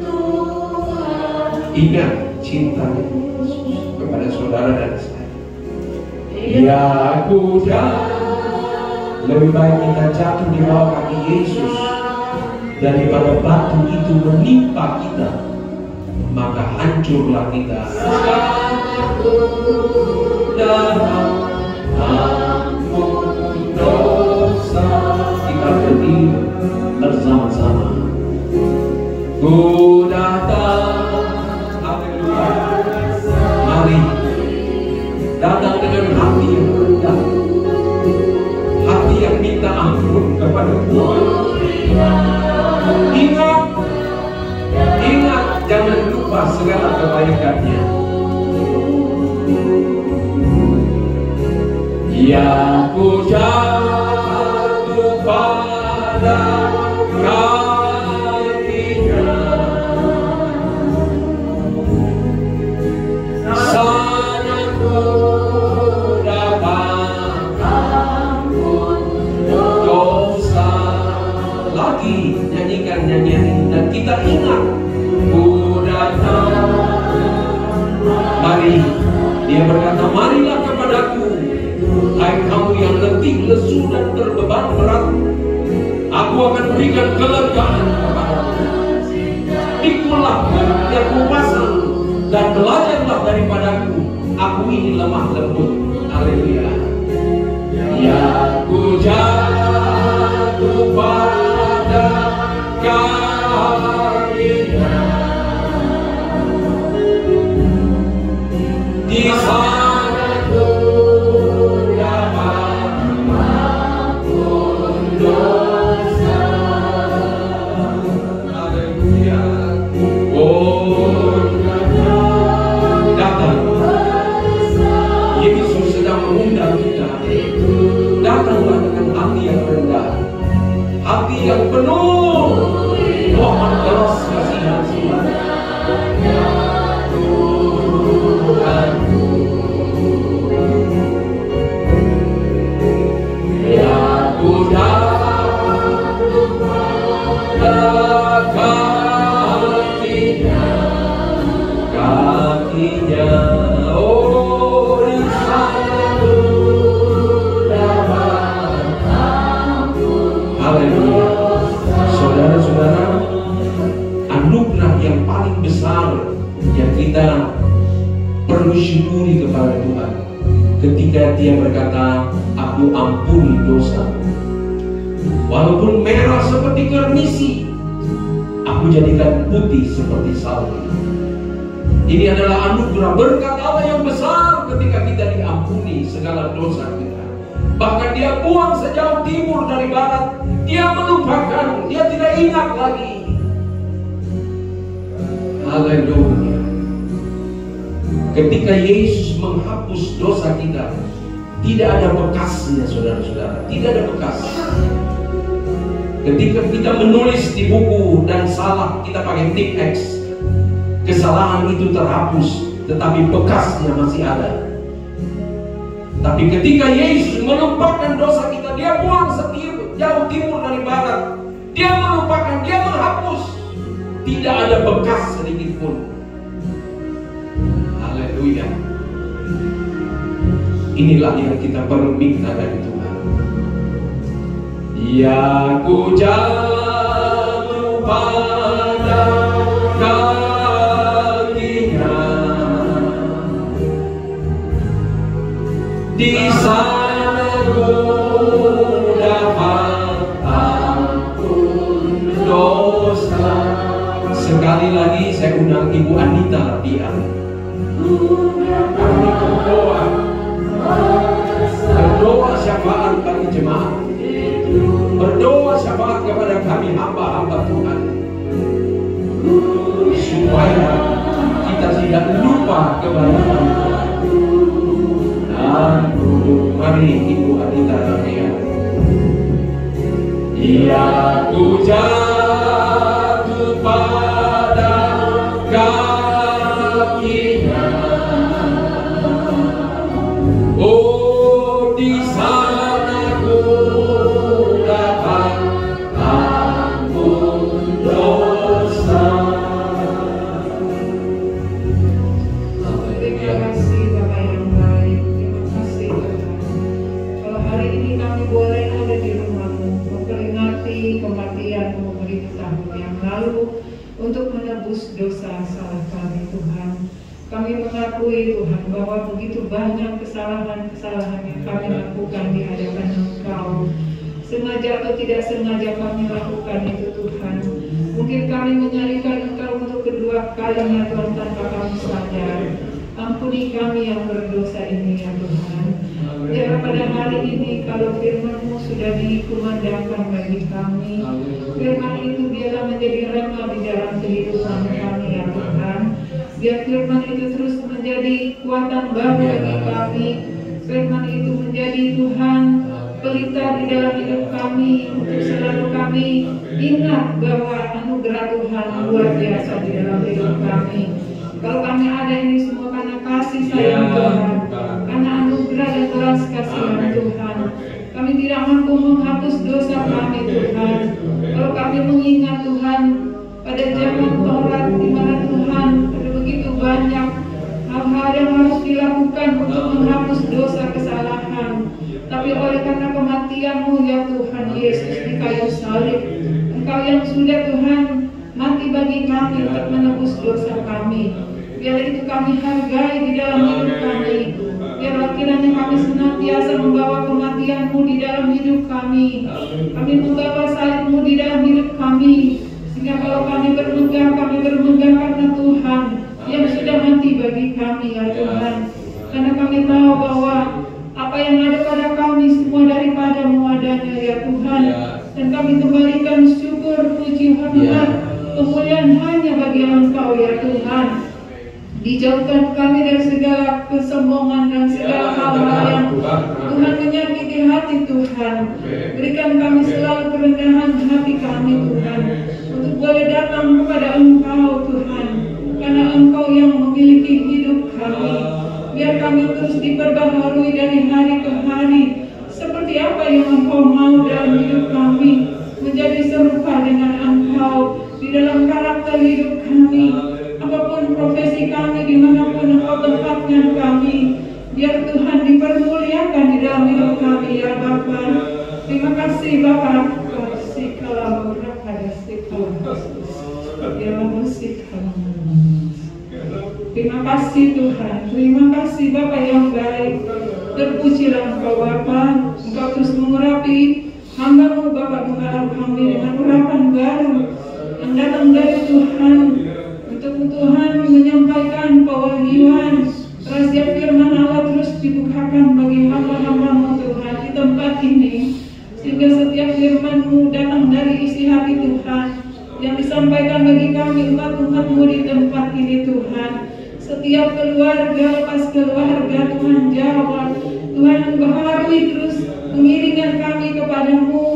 Tuhan. Ingat cintanya kepada saudara dan saya. Ya aku lebih baik kita jatuh di bawah kaki Yesus daripada batu itu menimpa kita, maka hancurlah kita. Aku datang ampun dosa. Kita berdiri bersama-sama. Ku datang, haleluya. Mari datang dengan hati yang rendah, hati yang minta ampun kepada Tuhan. Ingat, jangan lupa segala kebaikannya. Ya ku jatuh pada kakinya, sana ku dapat ampun dosa. Lagi nyanyikan nyanyian ini dan kita ingat, ku datang. Mari, dia berkata, marilah kepadaku, hai kamu yang letih, lesu dan berbeban berat, aku akan berikan kelegaan kepadamu. Pikulah dan kupasang dan belajarlah daripadaku, aku ini lemah lembut. Haleluya. Ya ku jatuh pada kakinya, di sana ku dapat ampun dosa. Haleluya. Oh, datang. Yesus sedang mengundang kita. Datanglah dengan hati yang rendah, hati yang penuh mohon belas kasihan Tuhan. Ya ku jatuh pada kakinya, oh di sana ku dapat ampun. Haleluya. Saudara-saudara, anugerah yang paling besar yang kita perlu syukuri kepada Tuhan ketika Dia berkata, aku ampuni dosa. Walaupun merah seperti kermisi, aku jadikan putih seperti salju. Ini adalah anugerah berkat Allah yang besar ketika kita diampuni segala dosa kita. Bahkan Dia buang sejauh timur dari barat. Dia melupakan, Dia tidak ingat lagi. Haleluya. Ketika Yesus menghapus dosa kita, tidak ada bekasnya, saudara-saudara. Tidak ada bekas. Ketika kita menulis di buku dan salah, kita pakai tik X. Kesalahan itu terhapus, tetapi bekasnya masih ada. Tapi ketika Yesus melupakan dosa kita, Dia buang jauh timur dari barat. Dia melupakan, Dia menghapus. Tidak ada bekas sedikit pun. Haleluya. Inilah yang kita perlu minta dari Tuhan. Ya ku jatuh pada kakinya, di sana ku dapat ampun dosa. Sekali lagi saya undang Ibu Anita Rabian. Kami berdoa syafaat bagi jemaat, berdoa syafaat kepada kami hamba-hamba Tuhan, supaya kita tidak lupa kebaikan Tuhan. Mari Ibu Anita Rabian. Ya ku jatuh pada kakinya, oh di sana ku dapat ampun dosa. Terima kasih Bapak yang baik. Terima kasih Tuhan. Kalau hari ini kami boleh ada di rumah-Mu, memperingati kematian-Mu beribu tahun yang lalu untuk menebus dosa salah kami Tuhan. Kami mengakui Tuhan bahwa begitu banyak kesalahan-kesalahan yang kami lakukan di hadapan Engkau. Sengaja atau tidak sengaja kami lakukan itu Tuhan. Mungkin kami menyalikan Engkau untuk kedua kalinya Tuhan tanpa kami sadar. Ampuni kami yang berdosa ini ya Tuhan. Ya pada hari ini kalau firman-Mu sudah dikumandangkan bagi kami, firman itu biarlah menjadi rema di dalam kehidupan kami ya Tuhan. Biar firman itu terus menjadi kekuatan baru bagi kami, Firman itu menjadi Tuhan pelita di dalam hidup kami, untuk selalu kami ingat bahwa anugerah Tuhan luar biasa di dalam hidup kami. Kalau kami ada ini semua karena kasih sayang Tuhan, karena anugerah dan belas kasihan Tuhan. Kami tidak mampu menghapus dosa kami Tuhan. Kalau kami mengingat Tuhan pada zaman Taurat, di mana Tuhan ada begitu banyak hal-hal yang harus dilakukan untuk menghapus dosa kesalahan. Tapi oleh karena kematian-Mu ya Tuhan Yesus di kayu salib, Engkau yang sudah Tuhan mati bagi kami untuk menebus dosa kami. Biar itu kami hargai di dalam hidup kami. Biar kiranya kami senantiasa membawa kematian-Mu di dalam hidup kami. Kami membawa salib-Mu di dalam hidup kami. Sehingga kalau kami bermegah karena Tuhan yang sudah mati bagi kami ya Tuhan. Karena kami tahu bahwa apa yang ada pada kami semua daripada-Mu adanya ya Tuhan. Dan kami kembalikan syukur, puji, hormat, kemuliaan hanya bagi Engkau ya Tuhan. Dijauhkan kami dari segala kesombongan dan segala hal-hal yang Tuhan menyakiti hati Tuhan. Berikan kami selalu kerendahan hati kami Tuhan, untuk boleh datang kepada Engkau Tuhan, karena Engkau yang memiliki hidup kami. Biar kami terus diperbaharui dari hari ke hari, seperti apa yang Engkau mau dalam hidup kami, menjadi serupa dengan Engkau di dalam karakter hidup kami. Apapun profesi kami, dimanapun Engkau tempatkan kami, biar Tuhan dipermuliakan di dalam hidup kami ya Bapa. Terima kasih Bapa. Terima kasih Tuhan. Terima kasih Bapa yang baik. Terpujilah Engkau Bapa. Engkau terus mengurapi hamba-Mu Bapa mengalah kami dengan urapan baru yang datang dari Tuhan, untuk Tuhan menyampaikan pewahyuan rahasia firman Allah terus dibukakan bagi hamba-hamba-Mu Tuhan di tempat ini, sehingga setiap firman-Mu datang dari isi hati Tuhan yang disampaikan bagi kami umat-umat-Mu di tempat ini Tuhan. Setiap keluarga lepas keluarga Tuhan jawab, Tuhan baharui terus pengiringan kami kepada-Mu,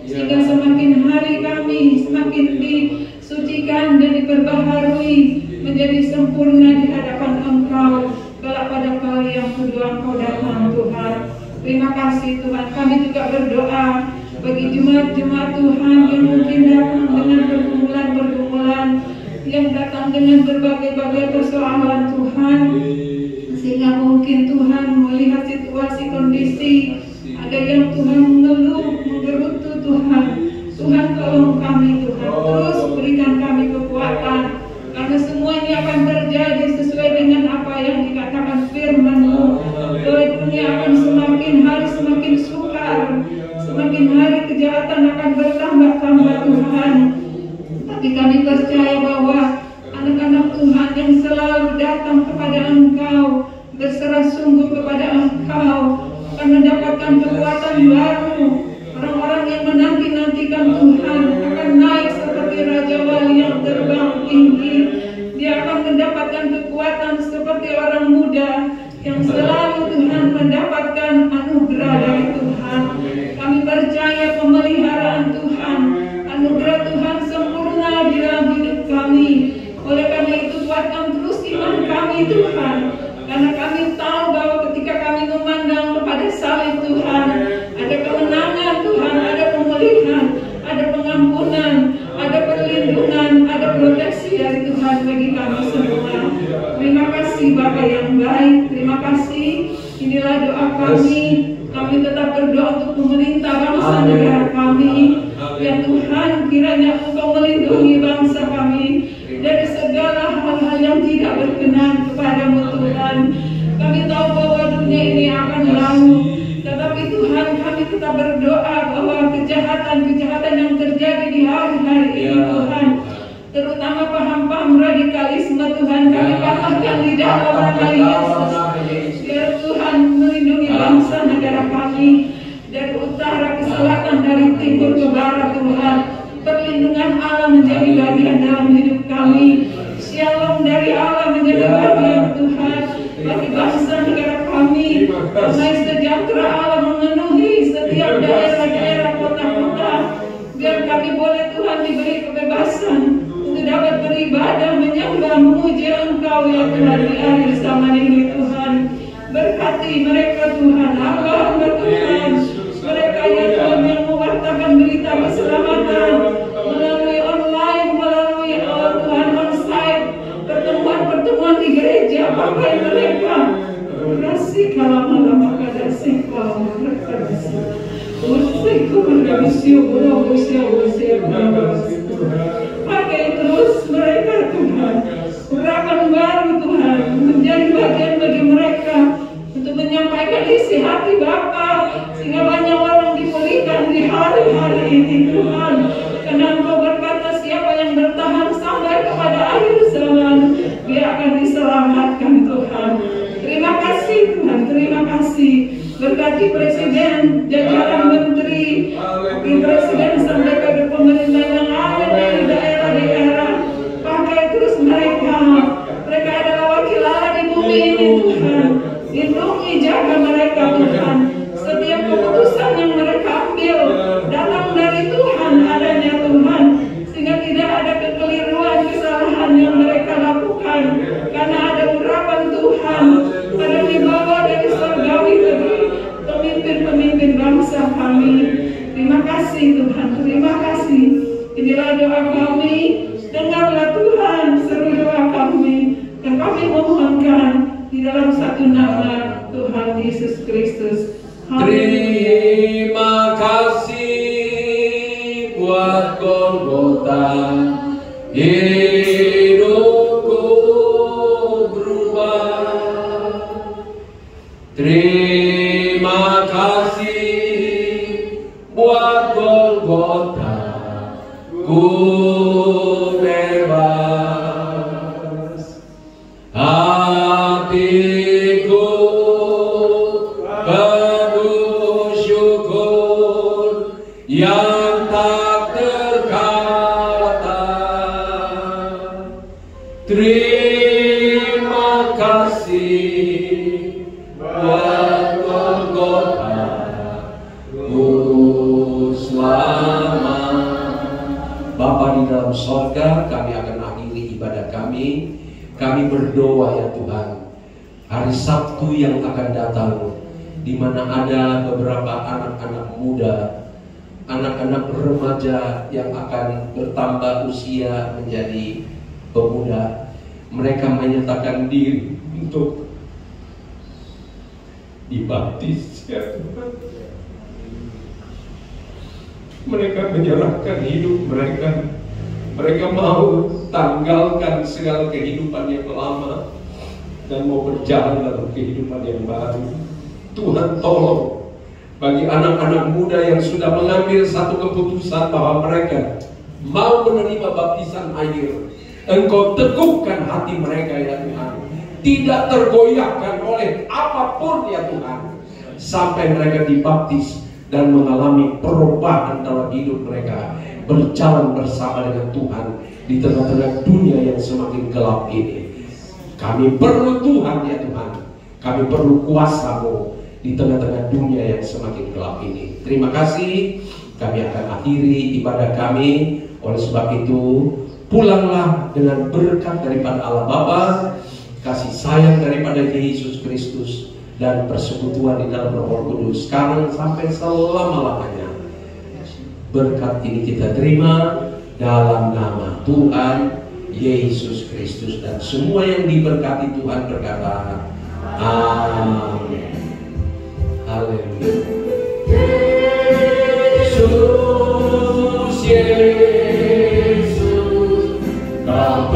sehingga semakin hari kami semakin disucikan dan diperbaharui menjadi sempurna di hadapan Engkau kelak pada kali yang kedua Engkau datang Tuhan. Terima kasih Tuhan. Kami juga berdoa bagi jemaat-jemaat Tuhan yang mungkin datang dengan pergumulan-pergumulan, yang datang dengan berbagai-bagai persoalan Tuhan, sehingga mungkin Tuhan melihat situasi kondisi, ada yang Tuhan mengeluh, menggerutu Tuhan. Tuhan tolong kami Tuhan, terus berikan kami kekuatan, karena semua ini akan terjadi sesuai dengan apa yang dikatakan firman-Mu, bahwa dunia akan semakin hari semakin sukar, semakin hari kejahatan akan bertambah-tambah Tuhan. Tapi kami percaya bahwa anak-anak Tuhan yang selalu datang kepada Engkau, berserah sungguh kepada Engkau, akan mendapatkan kekuatan baru. Orang-orang yang menanti-nantikan Tuhan akan naik seperti Raja Wali yang terbang tinggi. Dia akan mendapatkan kekuatan seperti orang muda yang selalu Tuhan mendapatkan anugerah dari Tuhan. Kami percaya pemeliharaan Tuhan, anugerah Tuhan sempurna di dalam hidup kami. Oleh karena itu kuatkan terus iman kami Tuhan, karena kami tahu bahwa ketika kami memandang kepada salib Tuhan, ada kemenangan Tuhan, ada pemulihan, ada pengampunan, ada perlindungan, ada proteksi dari Tuhan bagi kami semua. Terima kasih Bapa yang baik. Terima kasih. Inilah doa kami. Kami tetap berdoa untuk pemerintah bangsa negara kami. Ya Tuhan, kiranya Engkau melindungi bangsa kami dari segala hal-hal yang tidak berkenan kepada-Mu Tuhan. Kami tahu bahwa dunia ini akan lalu, tetapi Tuhan kami tetap berdoa bahwa kejahatan-kejahatan yang terjadi di hari-hari ini Tuhan, terutama paham-paham radikalisme Tuhan, kami patahkan di dalam nama Yesus. Biar Tuhan melindungi bangsa negara kami dari utara ke selatan, dari timur ke barat Tuhan. Perlindungan Allah menjadi bagian dalam hidup kami. Shalom dari Allah menjadi bagian Tuhan bagi bangsa negara kami. Damai sejahtera Allah memenuhi setiap daerah-daerah kota-kota. Biar kami boleh Tuhan diberi kebebasan untuk dapat beribadah, menyembah, memuji Engkau ya Tuhan di akhir zaman ini Tuhan. Berkati mereka Tuhan, hamba-hamba Tuhan, mereka ya Tuhan yang mewartakan berita keselamatan melalui online, melalui Tuhan onsite, pertemuan-pertemuan di gereja, pakai mereka. Kasih lama-lama kasih kau berkasih. Pakai terus mereka Tuhan, urapan baru Tuhan menjadi bagian bagi mereka untuk menyampaikan isi hati Bapa, sehingga banyak orang dipulihkan di hari-hari ini Tuhan. Karena Engkau berkata siapa yang bertahan sampai kepada akhir zaman, dia akan diselamatkan Tuhan. Terima kasih Tuhan, terima kasih. Berkati Presiden, jajaran Menteri, Wakil Presiden sampai pada pemerintah yang ada di daerah-daerah. Pakai terus mereka. Mereka adalah wakil Allah di bumi ini Tuhan. Lindungi, jaga mereka Tuhan. Setiap keputusan yang mereka ambil datang dari Tuhan adanya Tuhan. Sehingga tidak ada kekeliruan, kesalahan yang mereka lakukan. Karena ada urapan Tuhan, ada wibawa dari surgawi bagi pemimpin bangsa kami. Terima kasih Tuhan, terima kasih. Inilah doa kami, dengarlah Tuhan seru doa kami, dan kami mohonkan di dalam satu nama Tuhan Yesus Kristus. Terima kasih buat Golgota, hidupku berubah. Terima kasih buat Golgota, ku bebas. Hatiku penuh syukur yang tak terkata. Terima kasih buat Golgota, ku selamat. Bapa di dalam sorga, kami akan akhiri ibadah kami. Kami berdoa ya Tuhan, hari Sabtu yang akan datang, di mana ada beberapa anak-anak muda, anak-anak remaja yang akan bertambah usia menjadi pemuda. Mereka menyatakan diri untuk dibaptis ya Tuhan. Mereka menyerahkan hidup mereka. Mereka mau tanggalkan segala kehidupan yang lama dan mau berjalan dalam kehidupan yang baru. Tuhan tolong bagi anak-anak muda yang sudah mengambil satu keputusan bahwa mereka mau menerima baptisan air, Engkau teguhkan hati mereka ya Tuhan, tidak tergoyahkan oleh apapun ya Tuhan, sampai mereka dibaptis dan mengalami perubahan dalam hidup mereka, berjalan bersama dengan Tuhan di tengah-tengah dunia yang semakin gelap ini. Kami perlu Tuhan ya Tuhan, kami perlu kuasa-Mu di tengah-tengah dunia yang semakin gelap ini. Terima kasih. Kami akan akhiri ibadah kami. Oleh sebab itu, pulanglah dengan berkat daripada Allah Bapa, kasih sayang daripada Yesus Kristus, dan persekutuan di dalam Roh Kudus sekarang sampai selama-lamanya. Berkat ini kita terima dalam nama Tuhan Yesus Kristus, dan semua yang diberkati Tuhan berkata amin. Haleluya. Yesus, Yesus, Kau